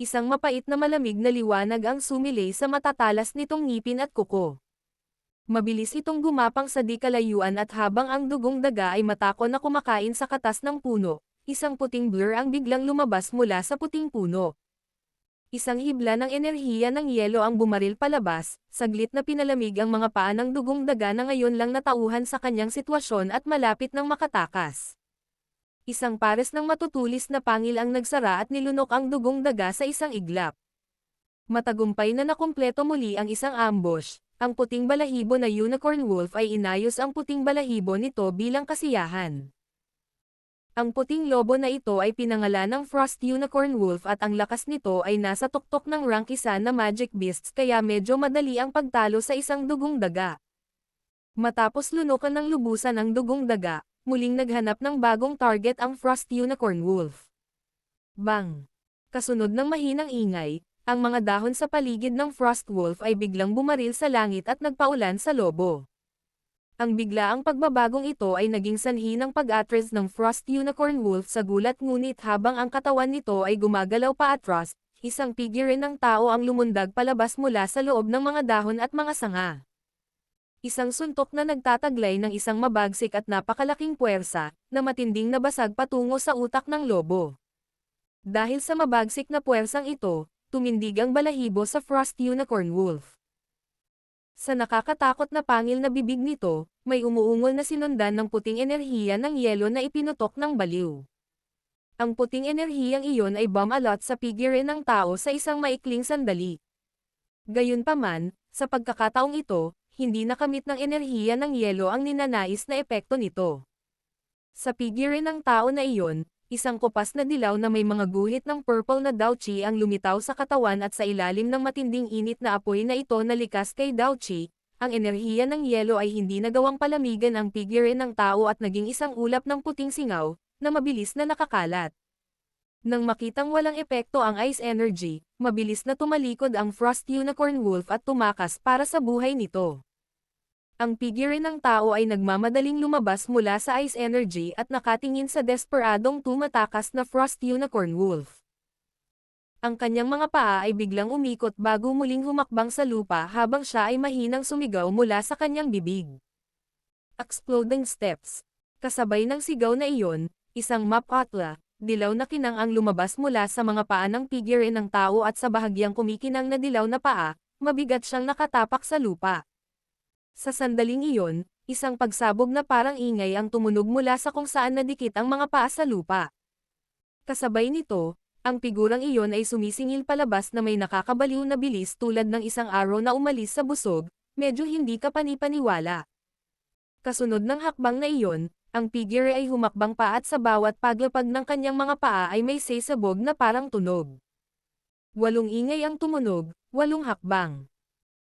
Isang mapait na malamig na liwanag ang sumilay sa matatalas nitong ngipin at kuko. Mabilis itong gumapang sa di kalayuan at habang ang dugong daga ay matako na kumakain sa katas ng puno, isang puting blur ang biglang lumabas mula sa puting puno. Isang hibla ng enerhiya ng yelo ang bumaril palabas, saglit na pinalamig ang mga paa ng dugong daga na ngayon lang natauhan sa kanyang sitwasyon at malapit ng makatakas. Isang pares ng matutulis na pangil ang nagsara at nilunok ang dugong daga sa isang iglap. Matagumpay na nakumpleto muli ang isang ambush, ang puting balahibo na unicorn wolf ay inayos ang puting balahibo nito bilang kasiyahan. Ang puting lobo na ito ay pinangalan ng Frost Unicorn Wolf at ang lakas nito ay nasa tuktok ng rank 1 na Magic Beasts kaya medyo madali ang pagtalo sa isang dugong daga. Matapos lunukan ng lubusan ang dugong daga, muling naghanap ng bagong target ang Frost Unicorn Wolf. Bang! Kasunod ng mahinang ingay, ang mga dahon sa paligid ng Frost Wolf ay biglang bumaril sa langit at nagpaulan sa lobo. Ang biglaang pagbabagong ito ay naging sanhi ng pag-atras ng Frost Unicorn Wolf sa gulat ngunit habang ang katawan nito ay gumagalaw paatras, isang figure ng tao ang lumundag palabas mula sa loob ng mga dahon at mga sanga. Isang suntok na nagtataglay ng isang mabagsik at napakalaking puwersa, na matinding nabasag patungo sa utak ng lobo. Dahil sa mabagsik na puwersang ito, tumindig ang balahibo sa Frost Unicorn Wolf. Sa nakakatakot na pangil na bibig nito, may umuungol na sinundan ng puting enerhiya ng yelo na ipinutok ng baliw. Ang puting enerhiyang iyon ay bumalot sa figure ng tao sa isang maikling sandali. Gayunpaman, sa pagkakataong ito, hindi nakamit ng enerhiya ng yelo ang ninanais na epekto nito. Sa figure ng tao na iyon, isang kupas na dilaw na may mga guhit ng purple na Daochi ang lumitaw sa katawan at sa ilalim ng matinding init na apoy na ito na likas kay Daochi, ang enerhiya ng yelo ay hindi nagawang palamigan ang figure ng tao at naging isang ulap ng puting singaw, na mabilis na nakakalat. Nang makitang walang epekto ang ice energy, mabilis na tumalikod ang Frost Unicorn Wolf at tumakas para sa buhay nito. Ang figure ng tao ay nagmamadaling lumabas mula sa ice energy at nakatingin sa desperadong tumatakas na Frost Unicorn Wolf. Ang kanyang mga paa ay biglang umikot bago muling humakbang sa lupa habang siya ay mahinang sumigaw mula sa kanyang bibig. Exploding steps. Kasabay ng sigaw na iyon, isang mapatla, dilaw na kinang ang lumabas mula sa mga paa ng figure ng tao at sa bahagyang kumikinang na dilaw na paa, mabigat siyang nakatapak sa lupa. Sa sandaling iyon, isang pagsabog na parang ingay ang tumunog mula sa kung saan nadikit ang mga paa sa lupa. Kasabay nito, ang figurang iyon ay sumisingil palabas na may nakakabaliw na bilis tulad ng isang arrow na umalis sa busog, medyo hindi ka panipaniwala. Kasunod ng hakbang na iyon, ang figure ay humakbang pa at sa bawat paglapag ng kanyang mga paa ay may sesabog na parang tunog. 8 ingay ang tumunog, 8 hakbang.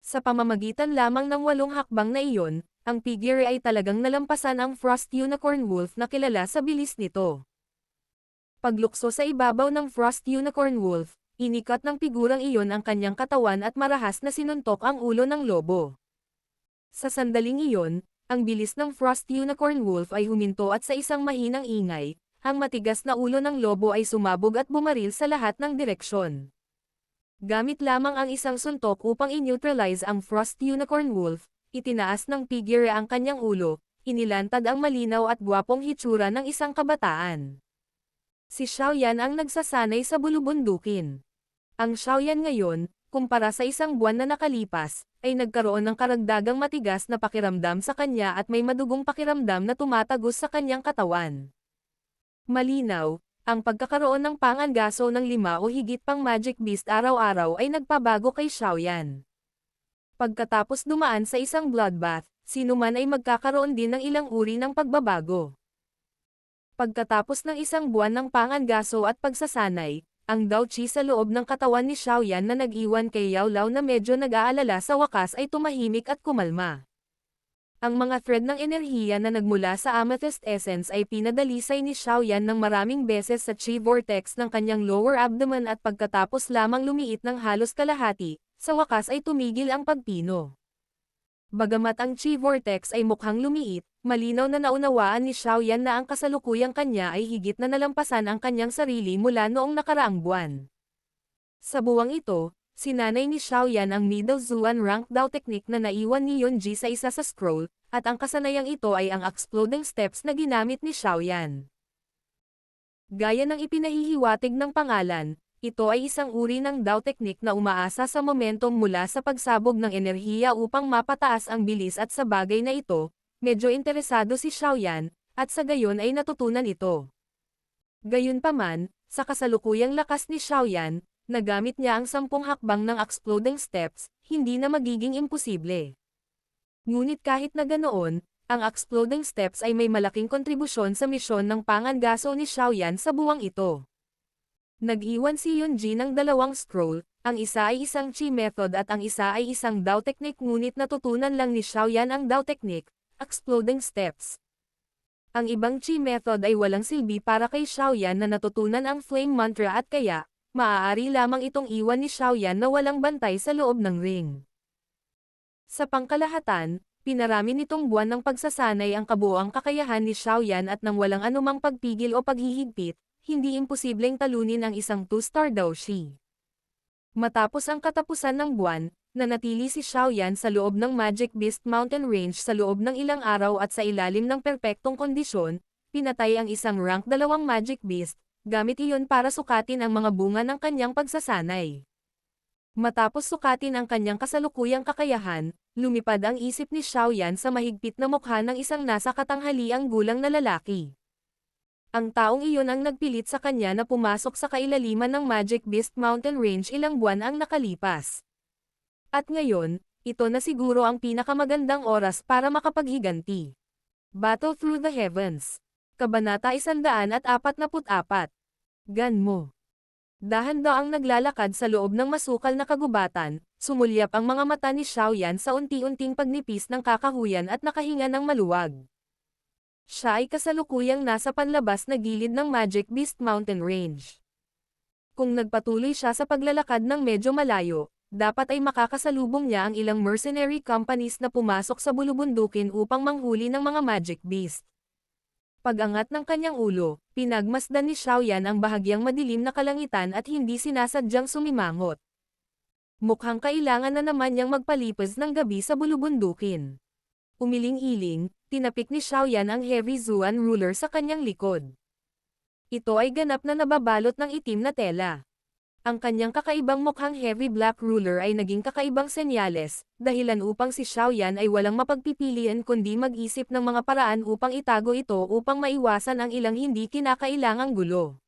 Sa pamamagitan lamang ng 8 hakbang na iyon, ang figure ay talagang nalampasan ang Frost Unicorn Wolf na kilala sa bilis nito. Paglukso sa ibabaw ng Frost Unicorn Wolf, inikat ng figurang iyon ang kanyang katawan at marahas na sinuntok ang ulo ng lobo. Sa sandaling iyon, ang bilis ng Frost Unicorn Wolf ay huminto at sa isang mahinang ingay, ang matigas na ulo ng lobo ay sumabog at bumaril sa lahat ng direksyon. Gamit lamang ang isang suntok upang i-neutralize ang Frost Unicorn Wolf, itinaas ng figure ang kanyang ulo, inilantad ang malinaw at gwapong hitsura ng isang kabataan. Si Xiaoyan ang nagsasanay sa bulubundukin. Ang Xiaoyan ngayon, kumpara sa isang buwan na nakalipas, ay nagkaroon ng karagdagang matigas na pakiramdam sa kanya at may madugong pakiramdam na tumatagos sa kanyang katawan. Malinaw, ang pagkakaroon ng pangangaso ng 5 o higit pang Magic Beast araw-araw ay nagpabago kay Xiaoyan. Pagkatapos dumaan sa isang bloodbath, sino man ay magkakaroon din ng ilang uri ng pagbabago. Pagkatapos ng isang buwan ng pangangaso at pagsasanay, ang Dao Qi sa loob ng katawan ni Xiaoyan na nag-iwan kay Yao Lao na medyo nag-aalala sa wakas ay tumahimik at kumalma. Ang mga thread ng enerhiya na nagmula sa Amethyst Essence ay pinadalisay ni Xiaoyan ng maraming beses sa Qi Vortex ng kanyang lower abdomen at pagkatapos lamang lumiit ng halos kalahati, sa wakas ay tumigil ang pagpino. Bagamat ang Qi Vortex ay mukhang lumiit, malinaw na naunawaan ni Xiaoyan na ang kasalukuyang kanya ay higit na nalampasan ang kanyang sarili mula noong nakaraang buwan. Sa buwang ito, sinanay ni Xiaoyan ang Middle Zuan Rank Dao Technique na naiwan ni Yunji sa isa sa scroll, at ang kasanayang ito ay ang Exploding Steps na ginamit ni Xiaoyan. Gaya ng ipinahihiwatig ng pangalan, ito ay isang uri ng Dao Technique na umaasa sa momentum mula sa pagsabog ng enerhiya upang mapataas ang bilis at sa bagay na ito, medyo interesado si Xiaoyan, at sa gayon ay natutunan ito. Gayunpaman, sa kasalukuyang lakas ni Xiaoyan, nagamit niya ang 10 hakbang ng Exploding Steps, hindi na magiging imposible. Ngunit kahit na ganoon, ang Exploding Steps ay may malaking kontribusyon sa misyon ng pangangaso ni Xiaoyan sa buwang ito. Nag-iwan si Yunji ng 2 scroll, ang isa ay isang Qi method at ang isa ay isang Dao Technique ngunit natutunan lang ni Xiaoyan ang Dao Technique, Exploding Steps. Ang ibang Qi method ay walang silbi para kay Xiaoyan na natutunan ang Flame Mantra at kaya, maaari lamang itong iwan ni Xiaoyan na walang bantay sa loob ng ring. Sa pangkalahatan, pinarami nitong buwan ng pagsasanay ang kabuoang kakayahan ni Xiaoyan at nang walang anumang pagpigil o paghihigpit, hindi imposibleng talunin ang isang 2-star Dao Qi. Matapos ang katapusan ng buwan, nanatili si Xiaoyan sa loob ng Magic Beast Mountain Range sa loob ng ilang araw at sa ilalim ng perpektong kondisyon, pinatay ang isang rank 2 Magic Beast, gamit iyon para sukatin ang mga bunga ng kanyang pagsasanay. Matapos sukatin ang kanyang kasalukuyang kakayahan, lumipad ang isip ni Xiaoyan sa mahigpit na mukha ng isang nasa katanghaliang gulang na lalaki. Ang taong iyon ang nagpilit sa kanya na pumasok sa kailaliman ng Magic Beast Mountain Range ilang buwan ang nakalipas. At ngayon, ito na siguro ang pinakamagandang oras para makapaghiganti. Battle Through the Heavens. Kabanata 144. Ganmo. Dahan-daang naglalakad sa loob ng masukal na kagubatan, sumulyap ang mga mata ni Xiaoyan sa unti-unting pagnipis ng kakahuyan at nakahinga ng maluwag. Siya ay kasalukuyang nasa panlabas na gilid ng Magic Beast Mountain Range. Kung nagpatuloy siya sa paglalakad ng medyo malayo, dapat ay makakasalubong niya ang ilang mercenary companies na pumasok sa bulubundukin upang manghuli ng mga Magic Beast. Pag-angat ng kanyang ulo, pinagmasdan ni Xiaoyan ang bahagyang madilim na kalangitan at hindi sinasadyang sumimangot. Mukhang kailangan na naman niyang magpalipas ng gabi sa bulubundukin. Umiling-iling, tinapik ni Xiaoyan ang Heavy Zuan ruler sa kanyang likod. Ito ay ganap na nababalot ng itim na tela. Ang kanyang kakaibang mukhang heavy black ruler ay naging kakaibang senyales, dahilan upang si Xiaoyan ay walang mapagpipilian kundi mag-isip ng mga paraan upang itago ito upang maiwasan ang ilang hindi kinakailangang gulo.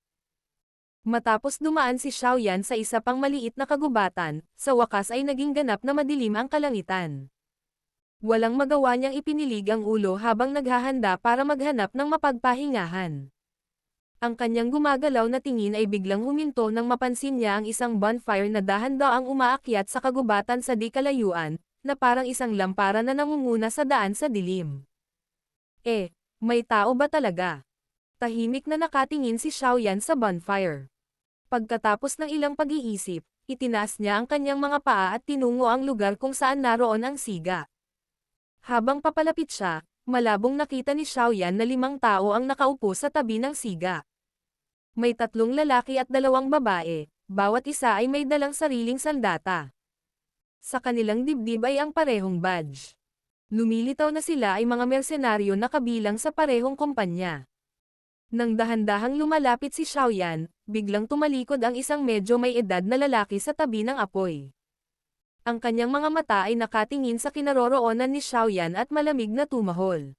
Matapos dumaan si Xiaoyan sa isa pang maliit na kagubatan, sa wakas ay naging ganap na madilim ang kalangitan. Walang magawa niyang ipinilig ang ulo habang naghahanda para maghanap ng mapagpahingahan. Ang kanyang gumagalaw na tingin ay biglang huminto nang mapansin niya ang isang bonfire na dahan-daang umaakyat sa kagubatan sa di kalayuan, na parang isang lampara na nangunguna sa daan sa dilim. May tao ba talaga? Tahimik na nakatingin si Xiaoyan sa bonfire. Pagkatapos ng ilang pag-iisip, itinaas niya ang kanyang mga paa at tinungo ang lugar kung saan naroon ang siga. Habang papalapit siya, malabong nakita ni Xiaoyan na 5 tao ang nakaupo sa tabi ng siga. May 3 lalaki at 2 babae, bawat isa ay may dalang sariling sandata. Sa kanilang dibdib ay ang parehong badge. Lumilitaw na sila ay mga mersenaryo na kabilang sa parehong kumpanya. Nang dahan-dahang lumalapit si Xiaoyan, biglang tumalikod ang isang medyo may edad na lalaki sa tabi ng apoy. Ang kanyang mga mata ay nakatingin sa kinaroroonan ni Xiaoyan at malamig na tumahol.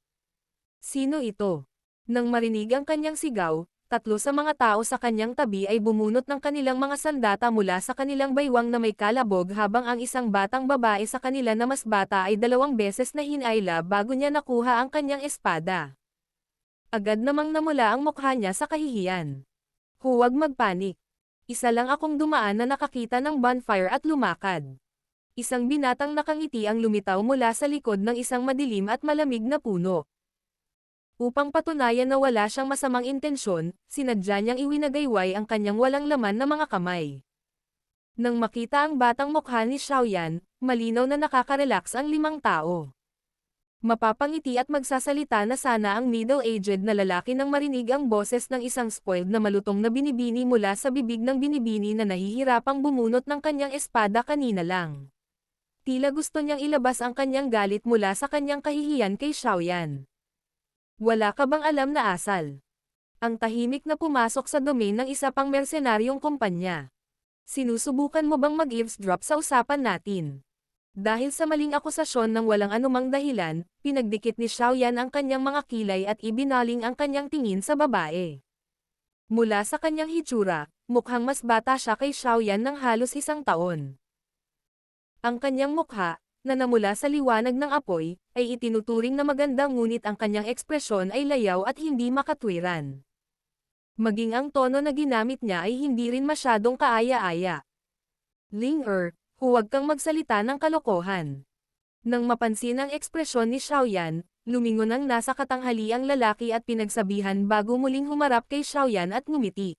Sino ito? Nang marinig ang kanyang sigaw, tatlo sa mga tao sa kanyang tabi ay bumunot ng kanilang mga sandata mula sa kanilang baywang na may kalabog habang ang isang batang babae sa kanila na mas bata ay 2 beses na hinayla bago niya nakuha ang kanyang espada. Agad namang namula ang mukha niya sa kahihiyan. Huwag magpanik. Isa lang akong dumaan na nakakita ng bonfire at lumakad. Isang binatang nakangiti ang lumitaw mula sa likod ng isang madilim at malamig na puno. Upang patunayan na wala siyang masamang intensyon, sinadya niyang iwinagayway ang kanyang walang laman na mga kamay. Nang makita ang batang mukha ni Xiaoyan, malinaw na nakaka-relax ang 5 tao. Mapapangiti at magsasalita na sana ang middle-aged na lalaki nang marinig ang boses ng isang spoiled na malutong na binibini mula sa bibig ng binibini na nahihirapang bumunot ng kanyang espada kanina lang. Tila gusto niyang ilabas ang kanyang galit mula sa kanyang kahihiyan kay Xiaoyan. Wala ka bang alam na asal? Ang tahimik na pumasok sa domain ng isa pang mersenaryong kumpanya. Sinusubukan mo bang mag-eavesdrop sa usapan natin? Dahil sa maling akusasyon ng walang anumang dahilan, pinagdikit ni Xiaoyan ang kanyang mga kilay at ibinaling ang kanyang tingin sa babae. Mula sa kanyang hitsura, mukhang mas bata siya kay Xiaoyan ng halos 1 taon. Ang kanyang mukha, na namula sa liwanag ng apoy, ay itinuturing na maganda ngunit ang kanyang ekspresyon ay layaw at hindi makatwiran. Maging ang tono na ginamit niya ay hindi rin masyadong kaaya-aya. Ling huwag kang magsalita ng kalokohan. Nang mapansin ang ekspresyon ni Xiaoyan, lumingon ang nasa katanghaliang lalaki at pinagsabihan bago muling humarap kay Xiaoyan at ngumiti.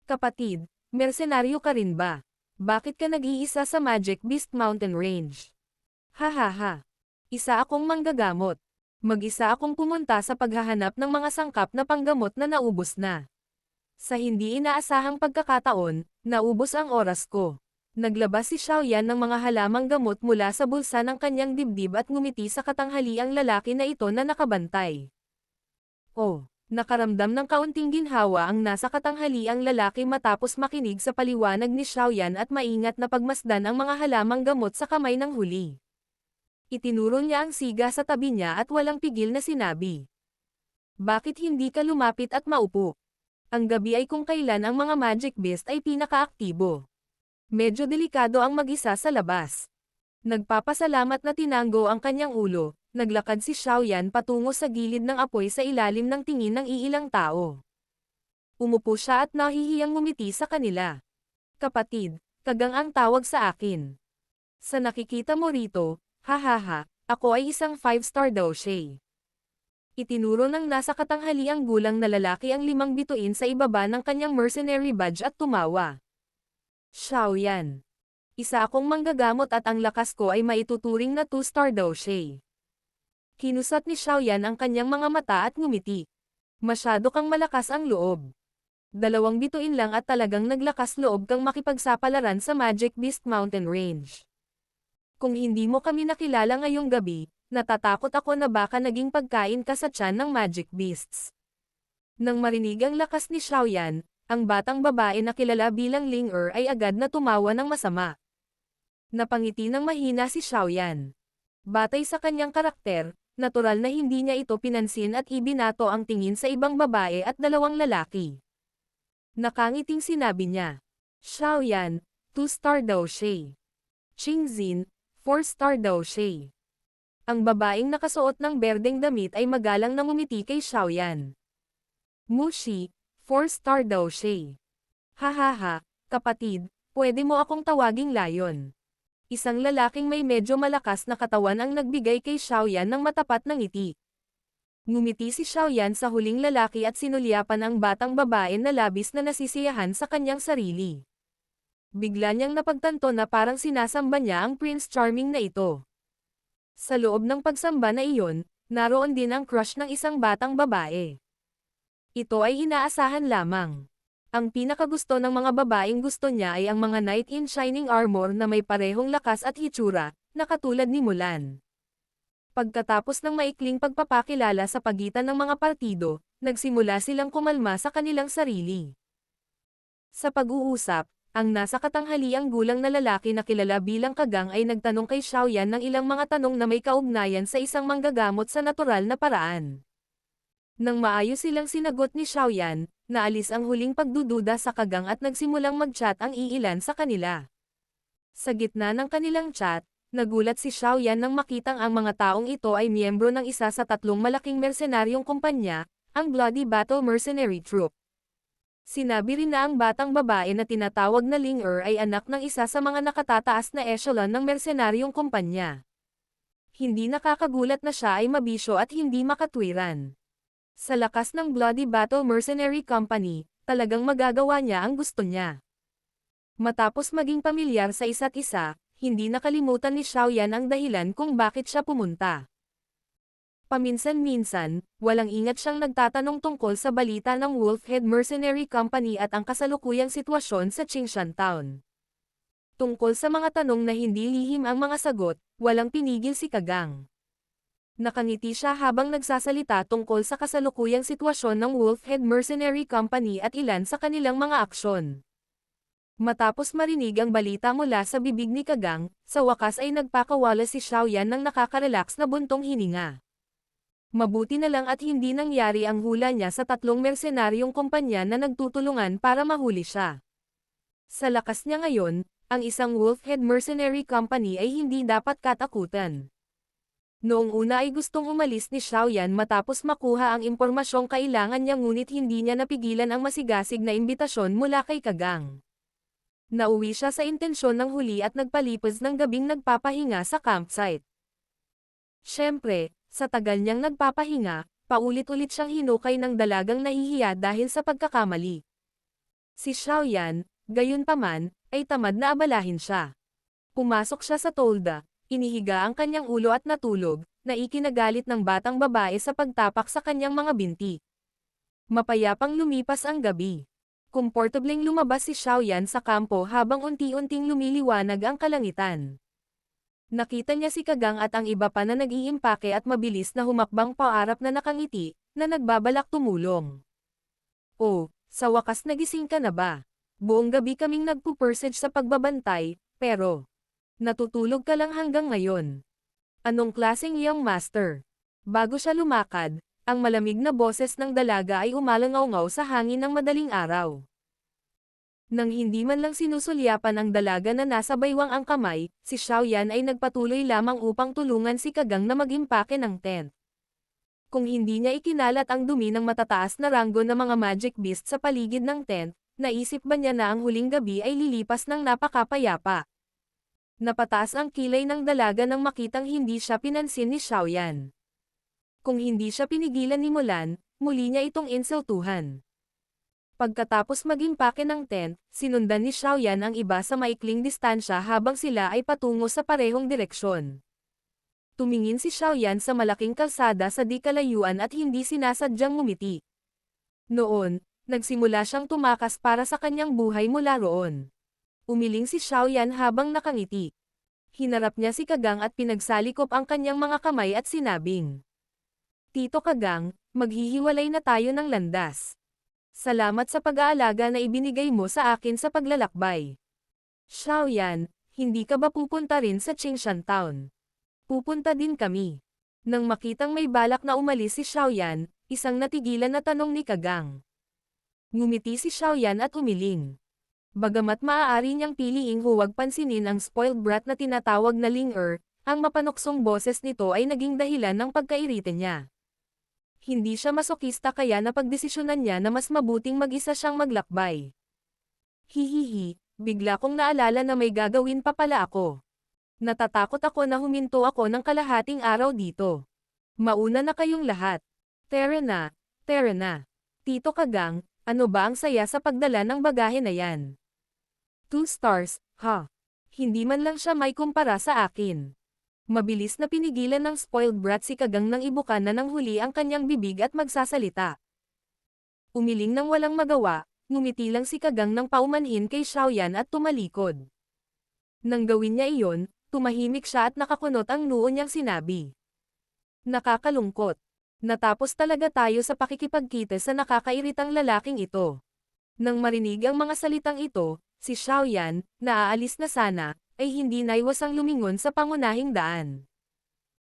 Kapatid, mersenaryo ka rin ba? Bakit ka nag-iisa sa Magic Beast Mountain Range? Hahaha. Isa akong manggagamot. Mag-isa akong pumunta sa paghahanap ng mga sangkap na panggamot na naubos na. Sa hindi inaasahang pagkakataon, naubos ang oras ko. Naglabas si Xiaoyan ng mga halamang gamot mula sa bulsa ng kanyang dibdib at ngumiti sa katanghaliang lalaki na ito na nakabantay. Oh! Nakaramdam ng kaunting ginhawa ang nasa katanghaliang lalaki matapos makinig sa paliwanag ni Xiaoyan at maingat na pagmasdan ang mga halamang gamot sa kamay ng huli. Itinuro niya ang siga sa tabi niya at walang pigil na sinabi. Bakit hindi ka lumapit at maupo? Ang gabi ay kung kailan ang mga magic beast ay pinakaaktibo. Medyo delikado ang mag-isa sa labas. Nagpapasalamat na tinanggo ang kanyang ulo. Naglakad si Xiaoyan patungo sa gilid ng apoy sa ilalim ng tingin ng iilang tao. Umupo siya at nahihiyang ngumiti sa kanila. Kapatid, Kagang ang tawag sa akin. Sa nakikita mo rito, hahaha, ako ay isang 5-star doshi. Itinuro ng nasa katanghaliang gulang na lalaki ang 5 bituin sa ibaba ng kanyang mercenary badge at tumawa. Xiaoyan. Isa akong manggagamot at ang lakas ko ay maituturing na 2-star doshi. Kinusat ni Xiaoyan ang kanyang mga mata at ngumiti. Masyado kang malakas ang loob. 2 bituin lang at talagang naglakas loob kang makipagsapalaran sa Magic Beast Mountain Range. Kung hindi mo kami nakilala ngayong gabi, natatakot ako na baka naging pagkain ka sa tiyan ng Magic Beasts. Nang marinig ang lakas ni Xiaoyan, ang batang babae na kilala bilang Ling ay agad na tumawa ng masama. Napangiti ng mahina si Xiaoyan. Batay sa kanyang karakter, natural na hindi niya ito pinansin at ibinato ang tingin sa ibang babae at 2 lalaki. Nakangiting sinabi niya. Xiaoyan, 2-star doshi. Qingzin, 4-star doshi. Ang babaeng nakasuot ng berdeng damit ay magalang na ngumiti kay Xiaoyan. Mushi, 4-star doshi. Hahaha, kapatid, pwede mo akong tawaging Lion. Isang lalaking may medyo malakas na katawan ang nagbigay kay Xiaoyan ng matapat na ngiti. Ngumiti si Xiaoyan sa huling lalaki at sinulyapan ang batang babae na labis na nasisiyahan sa kanyang sarili. Bigla niyang napagtanto na parang sinasamba niya ang Prince Charming na ito. Sa loob ng pagsamba na iyon, naroon din ang crush ng isang batang babae. Ito ay inaasahan lamang. Ang pinakagusto ng mga babaeng gusto niya ay ang mga knight in shining armor na may parehong lakas at hitsura, na katulad ni Mulan. Pagkatapos ng maikling pagpapakilala sa pagitan ng mga partido, nagsimula silang kumalma sa kanilang sarili. Sa pag-uusap, ang nasa katanghaliang gulang na lalaki na kilala bilang Kagang ay nagtanong kay Xiaoyan ng ilang mga tanong na may kaugnayan sa isang manggagamot sa natural na paraan. Nang maayos silang sinagot ni Xiaoyan, naalis ang huling pagdududa sa Kagang at nagsimulang mag-chat ang iilan sa kanila. Sa gitna ng kanilang chat, nagulat si Xiaoyan nang makitang ang mga taong ito ay miyembro ng isa sa tatlong malaking mersenaryong kumpanya, ang Bloody Battle Mercenary Troop. Sinabi rin na ang batang babae na tinatawag na Ling ay anak ng isa sa mga nakatataas na echelon ng mersenaryong kumpanya. Hindi nakakagulat na siya ay mabisyo at hindi makatwiran. Sa lakas ng Bloody Battle Mercenary Company, talagang magagawa niya ang gusto niya. Matapos maging pamilyar sa isa't isa, hindi nakalimutan ni Xiaoyan ang dahilan kung bakit siya pumunta. Paminsan-minsan, walang ingat siyang nagtatanong tungkol sa balita ng Wolfhead Mercenary Company at ang kasalukuyang sitwasyon sa Qingshan Town. Tungkol sa mga tanong na hindi lihim ang mga sagot, walang pinigil si Kagang. Nakangiti siya habang nagsasalita tungkol sa kasalukuyang sitwasyon ng Wolfhead Mercenary Company at ilan sa kanilang mga aksyon. Matapos marinig ang balita mula sa bibig ni Kagang, sa wakas ay nagpakawala si Xiaoyan ng nakaka-relax na buntong hininga. Mabuti na lang at hindi nangyari ang hula niya sa tatlong mersenaryong kumpanya na nagtutulungan para mahuli siya. Sa lakas niya ngayon, ang isang Wolfhead Mercenary Company ay hindi dapat katakutan. Noong una ay gustong umalis ni Xiaoyan matapos makuha ang impormasyong kailangan niya ngunit hindi niya napigilan ang masigasig na imbitasyon mula kay Kagang. Nauwi siya sa intensyon ng huli at nagpalipas ng gabing nagpapahinga sa campsite. Siyempre, sa tagal niyang nagpapahinga, paulit-ulit siyang hinukay ng dalagang nahihiya dahil sa pagkakamali. Si Xiaoyan, gayunpaman, ay tamad na abalahin siya. Pumasok siya sa tolda, inihiga ang kanyang ulo at natulog, na ikinagalit ng batang babae sa pagtapak sa kanyang mga binti. Mapayapang lumipas ang gabi. Komportableng lumabas si Xiaoyan sa kampo habang unti-unting lumiliwanag ang kalangitan. Nakita niya si Kagang at ang iba pa na nag-iimpake at mabilis na humakbang paarap na nakangiti, na nagbabalak tumulong. Oh, sa wakas nagising ka na ba? Buong gabi kaming nagpupursage sa pagbabantay, pero natutulog ka lang hanggang ngayon. Anong klaseng young master? Bago siya lumakad, ang malamig na boses ng dalaga ay umalangaw-ngaw sa hangin ng madaling araw. Nang hindi man lang sinusulyapan ang dalaga na nasa baywang ang kamay, si Xiaoyan ay nagpatuloy lamang upang tulungan si Kagang na mag-impake ng tent. Kung hindi niya ikinalat ang dumi ng matataas na ranggo ng mga magic beast sa paligid ng tent, naisip ba niya na ang huling gabi ay lilipas ng napakapayapa? Napataas ang kilay ng dalaga nang makitang hindi siya pinansin ni Xiaoyan. Kung hindi siya pinigilan ni Mulan, muli niya itong insultuhan. Pagkatapos mag-impake ng tent, sinundan ni Xiaoyan ang iba sa maikling distansya habang sila ay patungo sa parehong direksyon. Tumingin si Xiaoyan sa malaking kalsada sa di kalayuan at hindi sinasadyang ngumiti. Noon, nagsimula siyang tumakas para sa kanyang buhay mula roon. Umiling si Xiaoyan habang nakangiti. Hinarap niya si Kagang at pinagsalikop ang kanyang mga kamay at sinabing, "Tito Kagang, maghihiwalay na tayo ng landas. Salamat sa pag-aalaga na ibinigay mo sa akin sa paglalakbay. Xiaoyan, hindi ka ba pupunta rin sa Qingshan Town? Pupunta din kami." Nang makitang may balak na umalis si Xiaoyan, isang natigilan na tanong ni Kagang. Ngumiti si Xiaoyan at umiling. Bagamat maaari niyang piliing huwag pansinin ang spoiled brat na tinatawag na Ling ang mapanuksong boses nito ay naging dahilan ng pagkairite niya. Hindi siya masokista kaya napagdesisyonan niya na mas mabuting mag-isa siyang maglakbay. Hihihi, bigla kong naalala na may gagawin pa pala ako. Natatakot ako na huminto ako ng kalahating araw dito. Mauna na kayong lahat. Tara na, tara na. Tito Kagang, ano ba ang saya sa pagdala ng bagahe na yan? 2 stars, ha? Hindi man lang siya may kumpara sa akin. Mabilis na pinigilan ng spoiled brat si Kagang nang ibukan na ng huli ang kanyang bibig at magsasalita. Umiling nang walang magawa, ngumiti lang si Kagang nang paumanhin kay Xiaoyan at tumalikod. Nang gawin niya iyon, tumahimik siya at nakakunot ang noo niyang sinabi. Nakakalungkot. Natapos talaga tayo sa pakikipagkita sa nakakairitang lalaking ito. Nang marinig ang mga salitang ito, si Xiaoyan, na aalis na sana, ay hindi naiwasang lumingon sa pangunahing daan.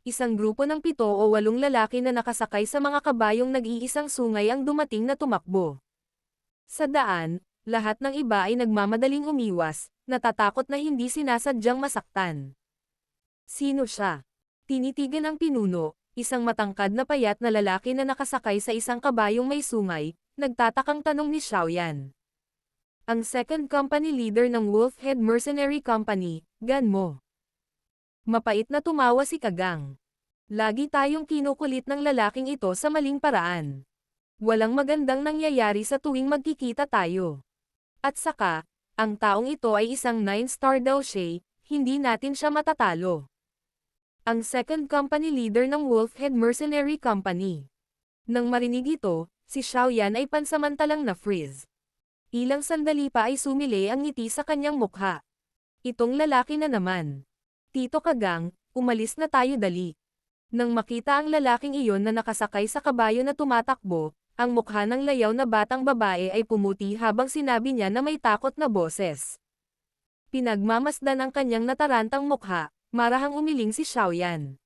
Isang grupo ng 7 o 8 lalaki na nakasakay sa mga kabayong nag-iisang sungay ang dumating na tumakbo. Sa daan, lahat ng iba ay nagmamadaling umiwas, natatakot na hindi sinasadyang masaktan. Sino siya? Tinitigan ang pinuno, isang matangkad na payat na lalaki na nakasakay sa isang kabayong may sungay, nagtatakang tanong ni Xiaoyan. Ang second company leader ng Wolfhead Mercenary Company, Gan Mo. Mapait na tumawa si Kagang. Lagi tayong kinukulit ng lalaking ito sa maling paraan. Walang magandang nangyayari sa tuwing magkikita tayo. At saka, ang taong ito ay isang 9-star daw siya, hindi natin siya matatalo. Ang second company leader ng Wolfhead Mercenary Company. Nang marinig ito, si Xiaoyan ay pansamantalang na-freeze. Ilang sandali pa ay sumili ang ngiti sa kanyang mukha. Itong lalaki na naman. Tito Kagang, umalis na tayo dali. Nang makita ang lalaking iyon na nakasakay sa kabayo na tumatakbo, ang mukha ng layaw na batang babae ay pumuti habang sinabi niya na may takot na boses. Pinagmamasdan ang kanyang natarantang mukha, marahang umiling si Xiaoyan.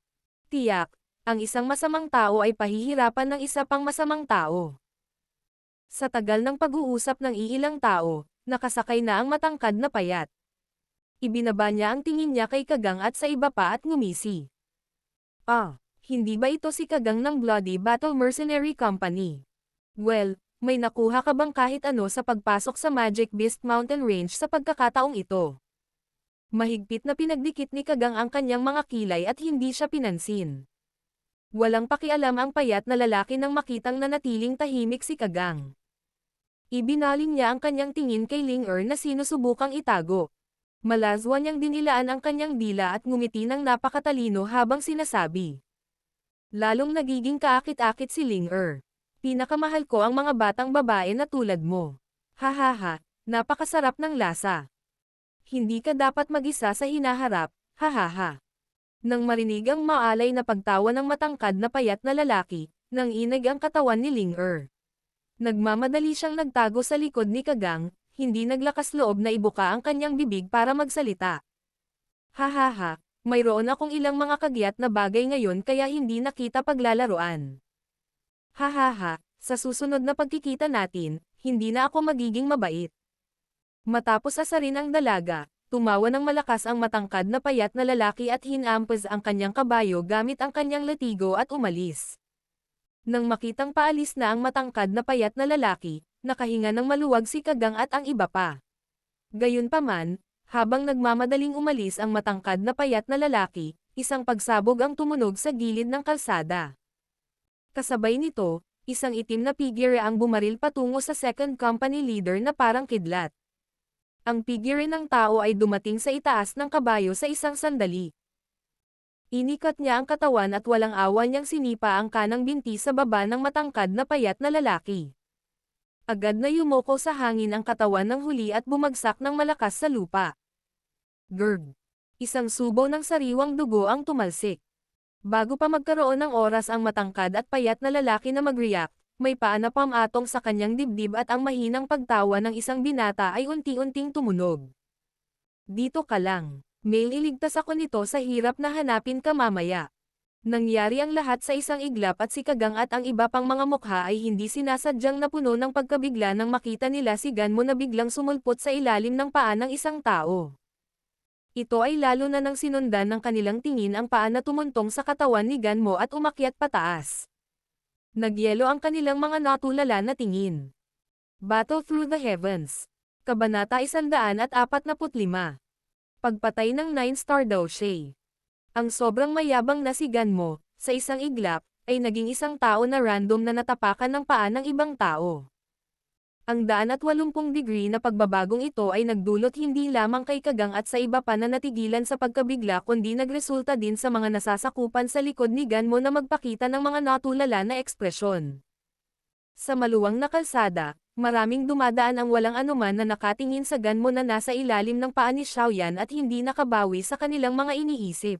Tiyak, ang isang masamang tao ay pahihirapan ng isa pang masamang tao. Sa tagal ng pag-uusap ng iilang tao, nakasakay na ang matangkad na payat. Ibinaba niya ang tingin niya kay Kagang at sa iba pa at ngumisi. Hindi ba ito si Kagang ng Bloody Battle Mercenary Company? Well, may nakuha ka bang kahit ano sa pagpasok sa Magic Beast Mountain Range sa pagkakataong ito? Mahigpit na pinagdikit ni Kagang ang kanyang mga kilay at hindi siya pinansin. Walang pakialam ang payat na lalaki nang makitang nanatiling tahimik si Kagang. Ibinaling niya ang kanyang tingin kay Ling na sinusubukang itago. Malazwa niyang dinilaan ang kanyang dila at ngumiti ng napakatalino habang sinasabi. Lalong nagiging kaakit-akit si Ling. Pinakamahal ko ang mga batang babae na tulad mo. Hahaha, napakasarap ng lasa. Hindi ka dapat mag-isa sa hinaharap, hahaha. Nang marinig ang maalay na pagtawa ng matangkad na payat na lalaki, nang inig ang katawan ni Ling. Nagmamadali siyang nagtago sa likod ni Kagang, hindi naglakas loob na ibuka ang kanyang bibig para magsalita. Hahaha, mayroon akong ilang mga kagyat na bagay ngayon kaya hindi nakita paglalaruan. Hahaha, sa susunod na pagkikita natin, hindi na ako magiging mabait. Matapos asarin ang dalaga, tumawa ng malakas ang matangkad na payat na lalaki at hinampas ang kanyang kabayo gamit ang kanyang latigo at umalis. Nang makitang paalis na ang matangkad na payat na lalaki, nakahinga ng maluwag si Kagang at ang iba pa. Gayunpaman, habang nagmamadaling umalis ang matangkad na payat na lalaki, isang pagsabog ang tumunog sa gilid ng kalsada. Kasabay nito, isang itim na figure ang bumaril patungo sa second company leader na parang kidlat. Ang figure ng tao ay dumating sa itaas ng kabayo sa isang sandali. Inikat niya ang katawan at walang awa niyang sinipa ang kanang binti sa baba ng matangkad na payat na lalaki. Agad na yumoko sa hangin ang katawan ng huli at bumagsak ng malakas sa lupa. Gurg! Isang subo ng sariwang dugo ang tumalsik. Bago pa magkaroon ng oras ang matangkad at payat na lalaki na mag-react, may paa na pamatong sa kanyang dibdib at ang mahinang pagtawa ng isang binata ay unti-unting tumunog. Dito ka lang. May iligtas ako nito sa hirap na hanapin ka mamaya. Nangyari ang lahat sa isang iglap at si Kagang at ang iba pang mga mukha ay hindi sinasadyang napuno ng pagkabigla nang makita nila si Gan Mo na biglang sumulpot sa ilalim ng paa ng isang tao. Ito ay lalo na nang sinundan ng kanilang tingin ang paa na tumuntong sa katawan ni Gan Mo at umakyat pataas. Nagyelo ang kanilang mga natulala na tingin. Battle Through the Heavens. Kabanata 145. Pagpatay ng 9-star daw siya. Ang sobrang mayabang na si Gan Mo, sa isang iglap, ay naging isang tao na random na natapakan ng paa ng ibang tao. Ang 180 degree na pagbabagong ito ay nagdulot hindi lamang kay Kagang at sa iba pa na natigilan sa pagkabigla kundi nagresulta din sa mga nasasakupan sa likod ni Gan Mo na magpakita ng mga natulala na ekspresyon. Sa maluwang na kalsada, maraming dumadaan ang walang anuman na nakatingin sa Gan Mo na nasa ilalim ng paa ni Xiaoyan at hindi nakabawi sa kanilang mga iniisip.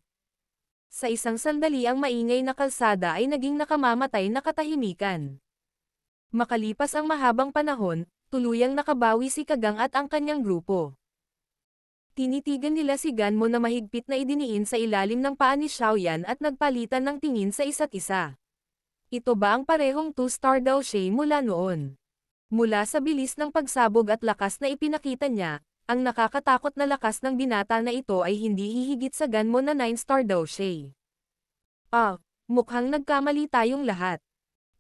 Sa isang sandali ang maingay na kalsada ay naging nakamamatay na katahimikan. Makalipas ang mahabang panahon, tuluyang nakabawi si Kagang at ang kanyang grupo. Tinitigan nila si Ganmo na mahigpit na idiniin sa ilalim ng paa ni Xiaoyan at nagpalitan ng tingin sa isa't isa. Ito ba ang parehong two-star daw siya mula noon? Mula sa bilis ng pagsabog at lakas na ipinakita niya, ang nakakatakot na lakas ng binata na ito ay hindi hihigit sa Ganmo na 9-star daw siya. Mukhang nagkamali tayong lahat.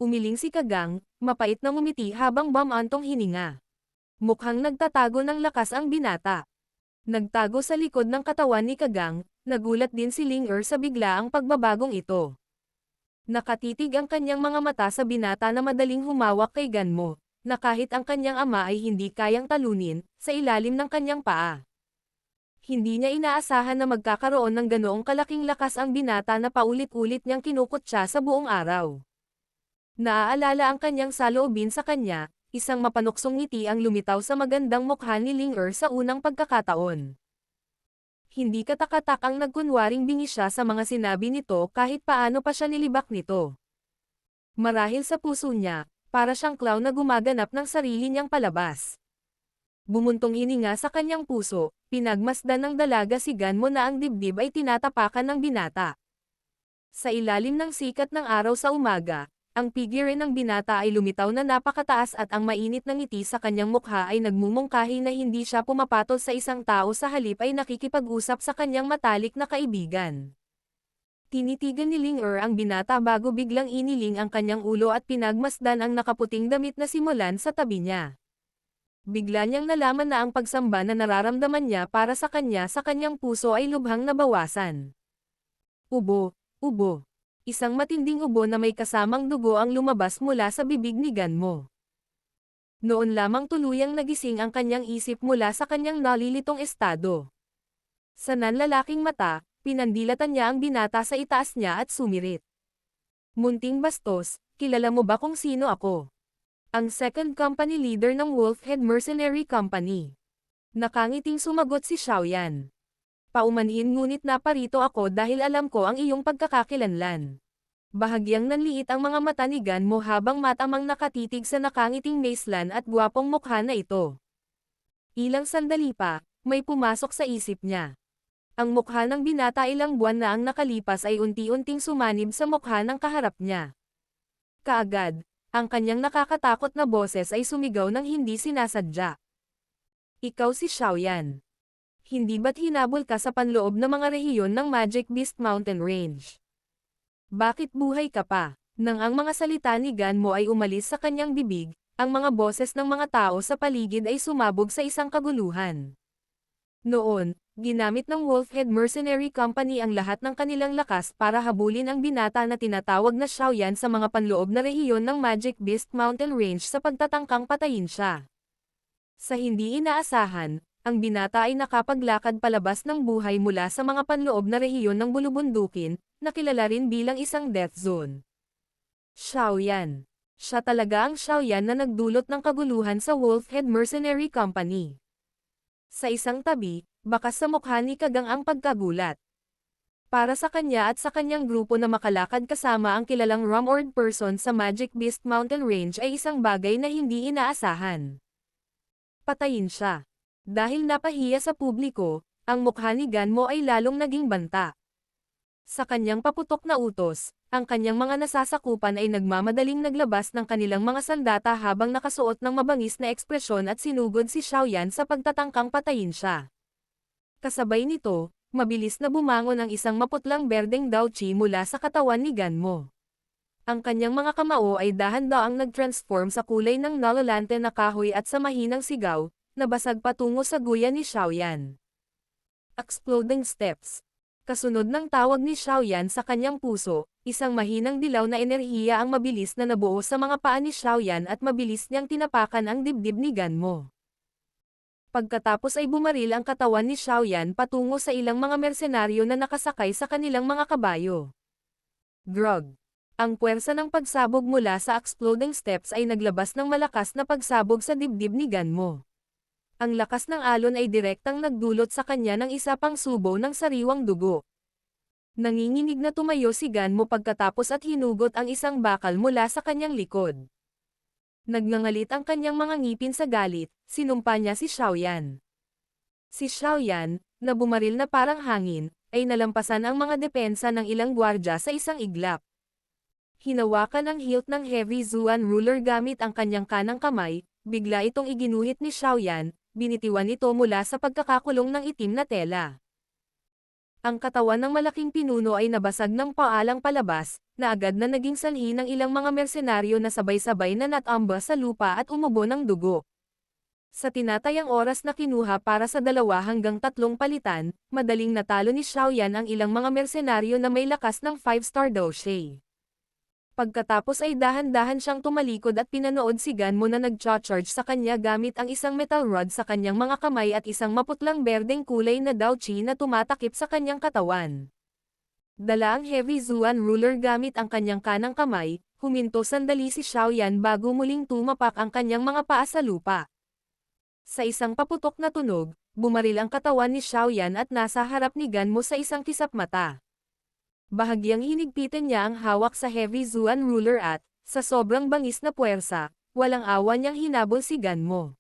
Umiling si Kagang, mapait na ngumiti habang bumantong hininga. Mukhang nagtatago ng lakas ang binata. Nagtago sa likod ng katawan ni Kagang, nagulat din si Ling-er sa biglaang pagbabagong ito. Nakatitig ang kanyang mga mata sa binata na madaling humawak kay Ganmo, na kahit ang kanyang ama ay hindi kayang talunin, sa ilalim ng kanyang paa. Hindi niya inaasahan na magkakaroon ng ganoong kalaking lakas ang binata na paulit-ulit niyang kinukutya sa buong araw. Naaalala ang kanyang saloobin sa kanya, isang mapanuksong ngiti ang lumitaw sa magandang mukha ni Ling-er sa unang pagkakataon. Hindi katakatak ang nagkunwaring bingi siya sa mga sinabi nito kahit paano pa siya nilibak nito. Marahil sa puso niya, para siyang clown na gumaganap ng sarili niyang palabas. Bumuntong hininga sa kanyang puso, pinagmasdan ng dalaga si Ganmo na ang dibdib ay tinatapakan ng binata. Sa ilalim ng sikat ng araw sa umaga, ang figure ng binata ay lumitaw na napakataas at ang mainit na ngiti sa kanyang mukha ay nagmumungkahi na hindi siya pumapatol sa isang tao sa halip ay nakikipag-usap sa kanyang matalik na kaibigan. Tinitigan ni Ling-er ang binata bago biglang iniling ang kanyang ulo at pinagmasdan ang nakaputing damit na simulan sa tabi niya. Bigla niyang nalaman na ang pagsamba na nararamdaman niya para sa kanyang puso ay lubhang nabawasan. Ubo. Isang matinding ubo na may kasamang dugo ang lumabas mula sa bibig ni Ganmo. Noon lamang tuluyang nagising ang kanyang isip mula sa kanyang nalilitong estado. Sa nanlalaking mata, pinandilatan niya ang binata sa itaas niya at sumirit. Munting bastos, kilala mo ba kung sino ako? Ang second company leader ng Wolfhead Mercenary Company. Nakangiting sumagot si Xiaoyan. Paumanhin ngunit naparito ako dahil alam ko ang iyong pagkakakilanlan. Bahagyang nanliit ang mga mata ni Ganmo habang matamang nakatitig sa nakangiting maislan at gwapong mukha na ito. Ilang sandali pa, may pumasok sa isip niya. Ang mukha ng binata ilang buwan na ang nakalipas ay unti-unting sumanib sa mukha ng kaharap niya. Kaagad, ang kanyang nakakatakot na boses ay sumigaw ng hindi sinasadya. Ikaw si Xiaoyan. Hindi ba't hinabol ka sa panloob na mga rehiyon ng Magic Beast Mountain Range? Bakit buhay ka pa? Nang ang mga salita ni Ganmo ay umalis sa kanyang bibig, ang mga boses ng mga tao sa paligid ay sumabog sa isang kaguluhan. Noon, ginamit ng Wolfhead Mercenary Company ang lahat ng kanilang lakas para habulin ang binata na tinatawag na Xiaoyan sa mga panloob na rehiyon ng Magic Beast Mountain Range sa pagtatangkang patayin siya. Sa hindi inaasahan, ang binata ay nakapaglakad palabas ng buhay mula sa mga panloob na rehiyon ng bulubundukin, na kilala rin bilang isang death zone. Xiaoyan. Siya talaga ang Xiaoyan na nagdulot ng kaguluhan sa Wolfhead Mercenary Company. Sa isang tabi, bakas sa mukha ni Kagang ang pagkagulat. Para sa kanya at sa kanyang grupo na makalakad kasama ang kilalang rumored person sa Magic Beast Mountain Range ay isang bagay na hindi inaasahan. Patayin siya. Dahil napahiya sa publiko, ang mukha ni Ganmo ay lalong naging banta. Sa kanyang paputok na utos, ang kanyang mga nasasakupan ay nagmamadaling naglabas ng kanilang mga sandata habang nakasuot ng mabangis na ekspresyon at sinugod si Xiaoyan sa pagtatangkang patayin siya. Kasabay nito, mabilis na bumangon ang isang maputlang berdeng daochi mula sa katawan ni Ganmo. Ang kanyang mga kamao ay dahan-daang nag-transform sa kulay ng nalalante na kahoy at sa mahinang sigaw, nabasag patungo sa guya ni Xiaoyan. Exploding steps. Kasunod ng tawag ni Xiaoyan sa kanyang puso, isang mahinang dilaw na enerhiya ang mabilis na nabuo sa mga paa ni Xiaoyan at mabilis niyang tinapakan ang dibdib ni Ganmo. Pagkatapos ay bumaril ang katawan ni Xiaoyan patungo sa ilang mga mersenaryo na nakasakay sa kanilang mga kabayo. Grog. Ang puwersa ng pagsabog mula sa exploding steps ay naglabas ng malakas na pagsabog sa dibdib ni Ganmo. Ang lakas ng alon ay direktang nagdulot sa kanya ng isa pang subo ng sariwang dugo. Nanginginig na tumayo si Ganmo pagkatapos at hinugot ang isang bakal mula sa kanyang likod. Nagngangalit ang kanyang mga ngipin sa galit, sinumpa niya si Xiaoyan. Si Xiaoyan, na bumaril na parang hangin, ay nalampasan ang mga depensa ng ilang gwardya sa isang iglap. Hinawakan ang hilt ng Heavy Zuan ruler gamit ang kanyang kanang kamay, bigla itong iginuhit ni Xiaoyan, binitiwan ito mula sa pagkakakulong ng itim na tela. Ang katawan ng malaking pinuno ay nabasag ng paalang palabas, na agad na naging sanhi ng ilang mga mersenaryo na sabay-sabay na natamba sa lupa at umubo ng dugo. Sa tinatayang oras na kinuha para sa 2 hanggang 3 palitan, madaling natalo ni Xiaoyan ang ilang mga mersenaryo na may lakas ng 5-star doshe. Pagkatapos ay dahan-dahan siyang tumalikod at pinanood si Ganmo na nag-charge sa kanya gamit ang isang metal rod sa kanyang mga kamay at isang maputlang berdeng kulay na daochi na tumatakip sa kanyang katawan. Dala ang Heavy Zuan ruler gamit ang kanyang kanang kamay, huminto sandali si Xiaoyan bago muling tumapak ang kanyang mga paa sa lupa. Sa isang paputok na tunog, bumaril ang katawan ni Xiaoyan at nasa harap ni Ganmo sa isang kisap mata. Bahagyang hinigpitan niya ang hawak sa Heavy Zuan ruler at, sa sobrang bangis na puwersa, walang awa niyang hinabol si Ganmo.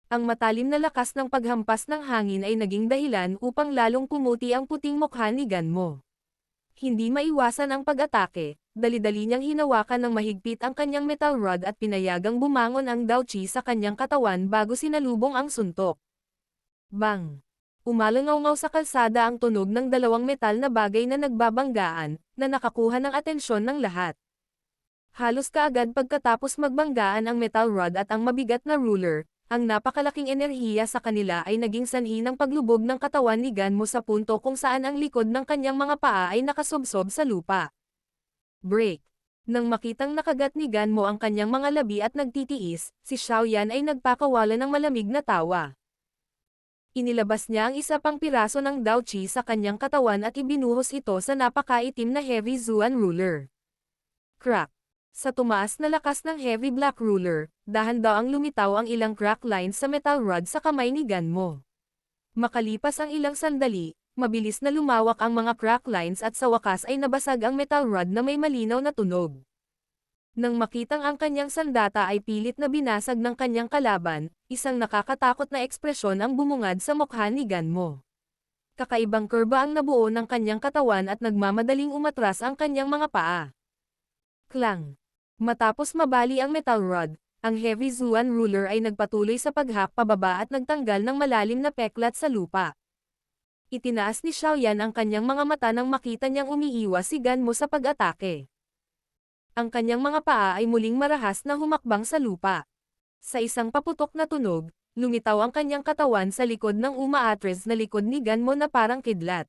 Ang matalim na lakas ng paghampas ng hangin ay naging dahilan upang lalong pumuti ang puting mukha ni Ganmo. Hindi maiwasan ang pag-atake, dali-dali niyang hinawakan ng mahigpit ang kanyang metal rod at pinayagang bumangon ang daochi sa kanyang katawan bago sinalubong ang suntok. Bang! Umalangaw-ngaw sa kalsada ang tunog ng 2 metal na bagay na nagbabanggaan, na nakakuha ng atensyon ng lahat. Halos kaagad pagkatapos magbanggaan ang metal rod at ang mabigat na ruler, ang napakalaking enerhiya sa kanila ay naging sanhi ng paglubog ng katawan ni Ganmo sa punto kung saan ang likod ng kanyang mga paa ay nakasubsob sa lupa. Break! Nang makitang nakagat ni Ganmo ang kanyang mga labi at nagtitiis, si Xiaoyan ay nagpakawala ng malamig na tawa. Inilabas niya ang isa pang piraso ng daochi sa kanyang katawan at ibinuhos ito sa napakaitim na Heavy Zuan ruler. Crack! Sa tumaas na lakas ng Heavy Black ruler, dahan-daang lumitaw ang ilang crack lines sa metal rod sa kamay ni Ganmo. Makalipas ang ilang sandali, mabilis na lumawak ang mga crack lines at sa wakas ay nabasag ang metal rod na may malinaw na tunog. Nang makitang ang kanyang sandata ay pilit na binasag ng kanyang kalaban, isang nakakatakot na ekspresyon ang bumungad sa mukha ni Ganmo. Kakaibang kurba ang nabuo ng kanyang katawan at nagmamadaling umatras ang kanyang mga paa. Klang! Matapos mabali ang metal rod, ang Heavy Zuan ruler ay nagpatuloy sa paghak pababa at nagtanggal ng malalim na peklat sa lupa. Itinaas ni Xiaoyan ang kanyang mga mata nang makita niyang umiiwas si Ganmo sa pag-atake. Ang kanyang mga paa ay muling marahas na humakbang sa lupa. Sa isang paputok na tunog, lumitaw ang kanyang katawan sa likod ng umaatres na likod ni Ganmo na parang kidlat.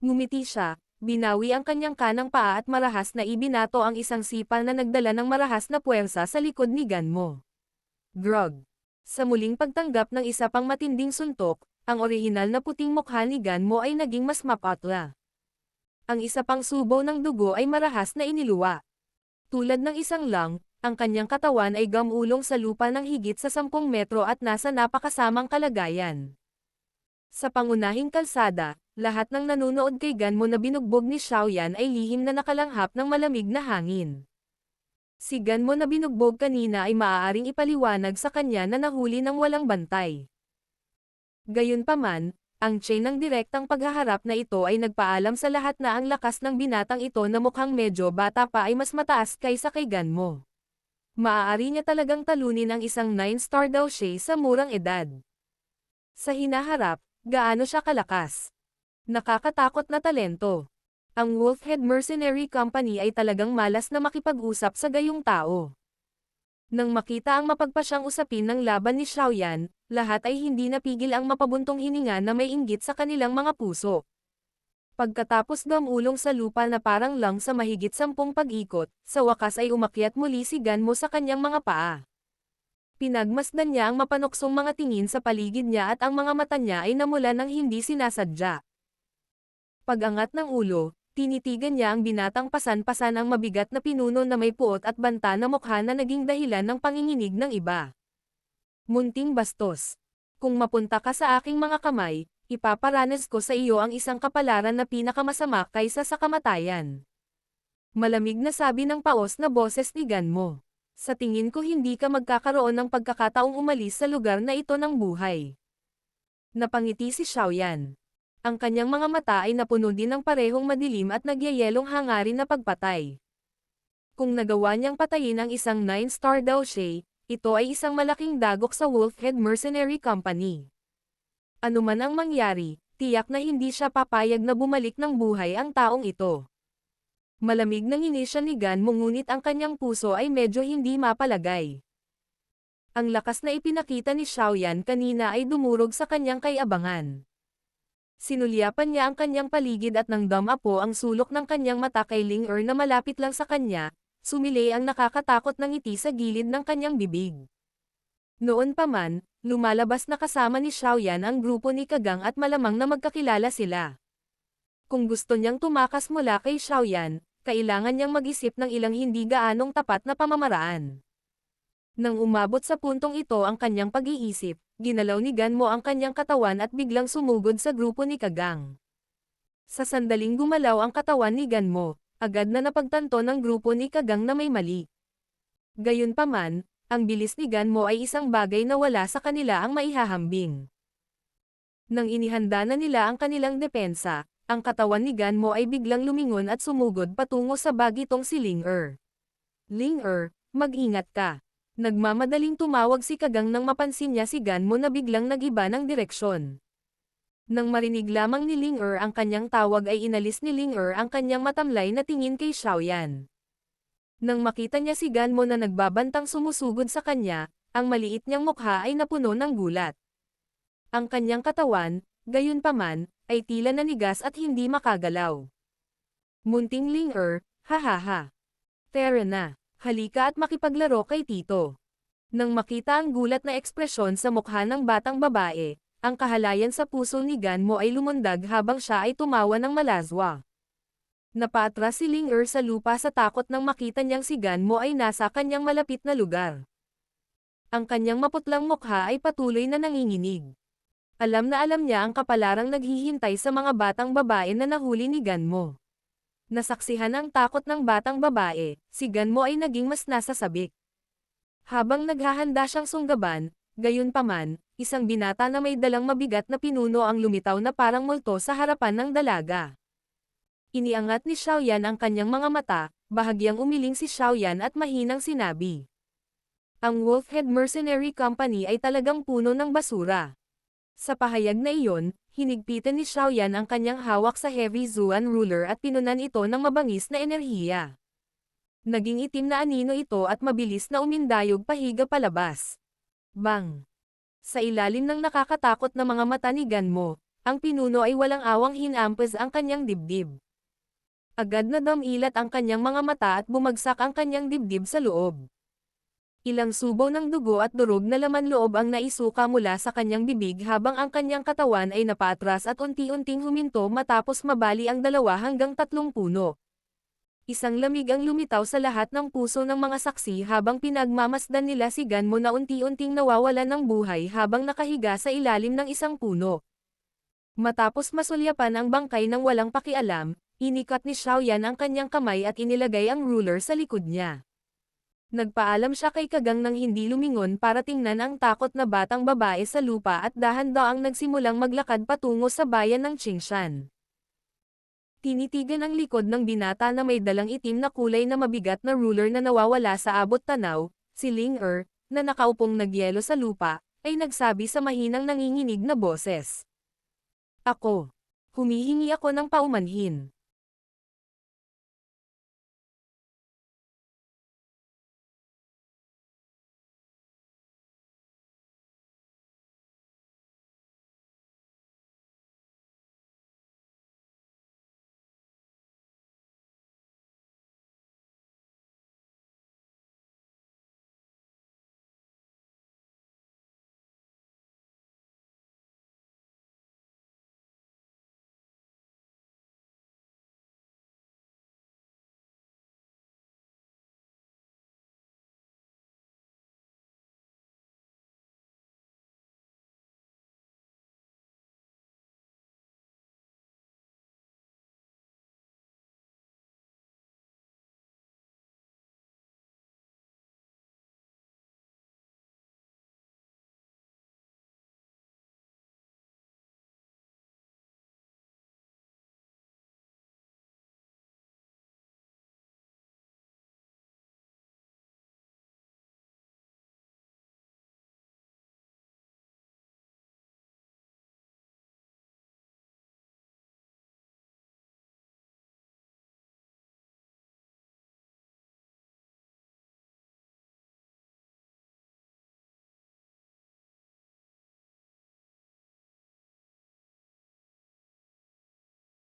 Ngumiti siya, binawi ang kanyang kanang paa at marahas na ibinato ang isang sipal na nagdala ng marahas na puwersa sa likod ni Ganmo. Grog! Sa muling pagtanggap ng isa pang matinding suntok, ang orihinal na puting mukha ni Ganmo ay naging mas mapatla. Ang isa pang subo ng dugo ay marahas na iniluwa. Tulad ng isang lang, ang kanyang katawan ay gamulong sa lupa ng higit sa 10 metro at nasa napakasamang kalagayan. Sa pangunahing kalsada, lahat ng nanunood kay Ganmo na binugbog ni Xiaoyan ay lihim na nakalanghap ng malamig na hangin. Si Ganmo na binugbog kanina ay maaaring ipaliwanag sa kanya na nahuli ng walang bantay. Gayunpaman, ang chain ng direktang paghaharap na ito ay nagpaalam sa lahat na ang lakas ng binatang ito na mukhang medyo bata pa ay mas mataas kaysa kay Ganmo. Maaari niya talagang talunin ang isang 9-star doshe sa murang edad. Sa hinaharap, gaano siya kalakas? Nakakatakot na talento. Ang Wolfhead Mercenary Company ay talagang malas na makipag-usap sa gayong tao. Nang makita ang mapagpasyang usapin ng laban ni Xiaoyan, lahat ay hindi napigil ang mapabuntong hininga na may inggit sa kanilang mga puso. Pagkatapos gamulong sa lupa na parang lang sa mahigit 10 pag-ikot, sa wakas ay umakyat muli si Ganmo sa kanyang mga paa. Pinagmasdan niya ang mapanuksong mga tingin sa paligid niya at ang mga mata niya ay namula ng hindi sinasadya. Pag-angat ng ulo, tinitigan niya ang binatang pasan-pasan ang mabigat na pinuno na may puot at banta na mukha na naging dahilan ng panginginig ng iba. Munting bastos. Kung mapunta ka sa aking mga kamay, ipaparanas ko sa iyo ang isang kapalaran na pinakamasama kaysa sa kamatayan. Malamig na sabi ng paos na boses ni Ganmo. Sa tingin ko hindi ka magkakaroon ng pagkakataong umalis sa lugar na ito ng buhay. Napangiti si Xiaoyan. Ang kanyang mga mata ay napuno din ng parehong madilim at nagyayelong hangarin na pagpatay. Kung nagawa niyang patayin ang isang 9-star Daoshe, ito ay isang malaking dagok sa Wolfhead Mercenary Company. Ano man ang mangyari, tiyak na hindi siya papayag na bumalik ng buhay ang taong ito. Malamig nang inisya ni Ganmo ngunit ang kanyang puso ay medyo hindi mapalagay. Ang lakas na ipinakita ni Xiaoyan kanina ay dumurog sa kanyang kayabangan. Sinulyapan niya ang kanyang paligid at nang damapo ang sulok ng kanyang mata kay Ling-er na malapit lang sa kanya, sumili ang nakakatakot na ngiti sa gilid ng kanyang bibig. Noon pa man, lumalabas na kasama ni Xiaoyan ang grupo ni Kagang at malamang na magkakilala sila. Kung gusto niyang tumakas mula kay Xiaoyan, kailangan niyang mag-isip ng ilang hindi gaanong tapat na pamamaraan. Nang umabot sa puntong ito ang kanyang pag-iisip, ginalaw ni Ganmo ang kanyang katawan at biglang sumugod sa grupo ni Kagang. Sa sandaling gumalaw ang katawan ni Ganmo, agad na napagtanto ng grupo ni Kagang na may mali. Gayunpaman, ang bilis ni Ganmo ay isang bagay na wala sa kanila ang maihahambing. Nang inihanda na nila ang kanilang depensa, ang katawan ni Ganmo ay biglang lumingon at sumugod patungo sa bagitong si Ling-er. Ling-er, mag-ingat ka. Nagmamadaling tumawag si Kagang nang mapansin niya si Ganmo na biglang nag-iba ng direksyon. Nang marinig lamang ni Ling-er ang kanyang tawag ay inalis ni Ling-er ang kanyang matamlay na tingin kay Xiaoyan. Nang makita niya si Ganmo na nagbabantang sumusugod sa kanya, ang maliit niyang mukha ay napuno ng gulat. Ang kanyang katawan, gayunpaman, ay tila nanigas at hindi makagalaw. Munting Ling-er, hahaha. Tara na. Halika at makipaglaro kay Tito. Nang makita ang gulat na ekspresyon sa mukha ng batang babae, ang kahalayan sa puso ni Ganmo ay lumundag habang siya ay tumawa ng malazwa. Napaatras si Ling-er sa lupa sa takot nang makita niyang si Ganmo ay nasa kanyang malapit na lugar. Ang kanyang maputlang mukha ay patuloy na nanginginig. Alam na alam niya ang kapalarang naghihintay sa mga batang babae na nahuli ni Ganmo. Nasaksihan ang takot ng batang babae, si Ganmo ay naging mas nasasabik. Habang naghahanda siyang sunggaban, gayunpaman, isang binata na may dalang mabigat na pinuno ang lumitaw na parang multo sa harapan ng dalaga. Iniangat ni Xiaoyan ang kanyang mga mata, bahagyang umiling si Xiaoyan at mahinang sinabi. Ang Wolfhead Mercenary Company ay talagang puno ng basura. Sa pahayag na iyon, hinigpitan ni Xiaoyan ang kanyang hawak sa Heavy Zuan Ruler at pinunan ito ng mabangis na enerhiya. Naging itim na anino ito at mabilis na umindayog pahiga palabas. Bang! Sa ilalim ng nakakatakot na mga mata ni Ganmo, ang pinuno ay walang awang hinampas ang kanyang dibdib. Agad na damilat ang kanyang mga mata at bumagsak ang kanyang dibdib sa loob. Ilang subo ng dugo at durog na laman loob ang naisuka mula sa kanyang bibig habang ang kanyang katawan ay napaatras at unti-unting huminto matapos mabali ang 2 hanggang 3 puno. Isang lamig ang lumitaw sa lahat ng puso ng mga saksi habang pinagmamasdan nila si Ganmo na unti-unting nawawalan ng buhay habang nakahiga sa ilalim ng isang puno. Matapos masulyapan ang bangkay ng walang pakialam, inikat ni Xiaoyan ang kanyang kamay at inilagay ang ruler sa likod niya. Nagpaalam siya kay Kagang nang hindi lumingon para tingnan ang takot na batang babae sa lupa at dahan-daang nagsimulang maglakad patungo sa bayan ng Qingshan. Tinitigan ang likod ng binata na may dalang itim na kulay na mabigat na ruler na nawawala sa abot tanaw, si Ling-er, na nakaupong nagyelo sa lupa, ay nagsabi sa mahinang nanginginig na boses. Ako. Humihingi ako ng paumanhin.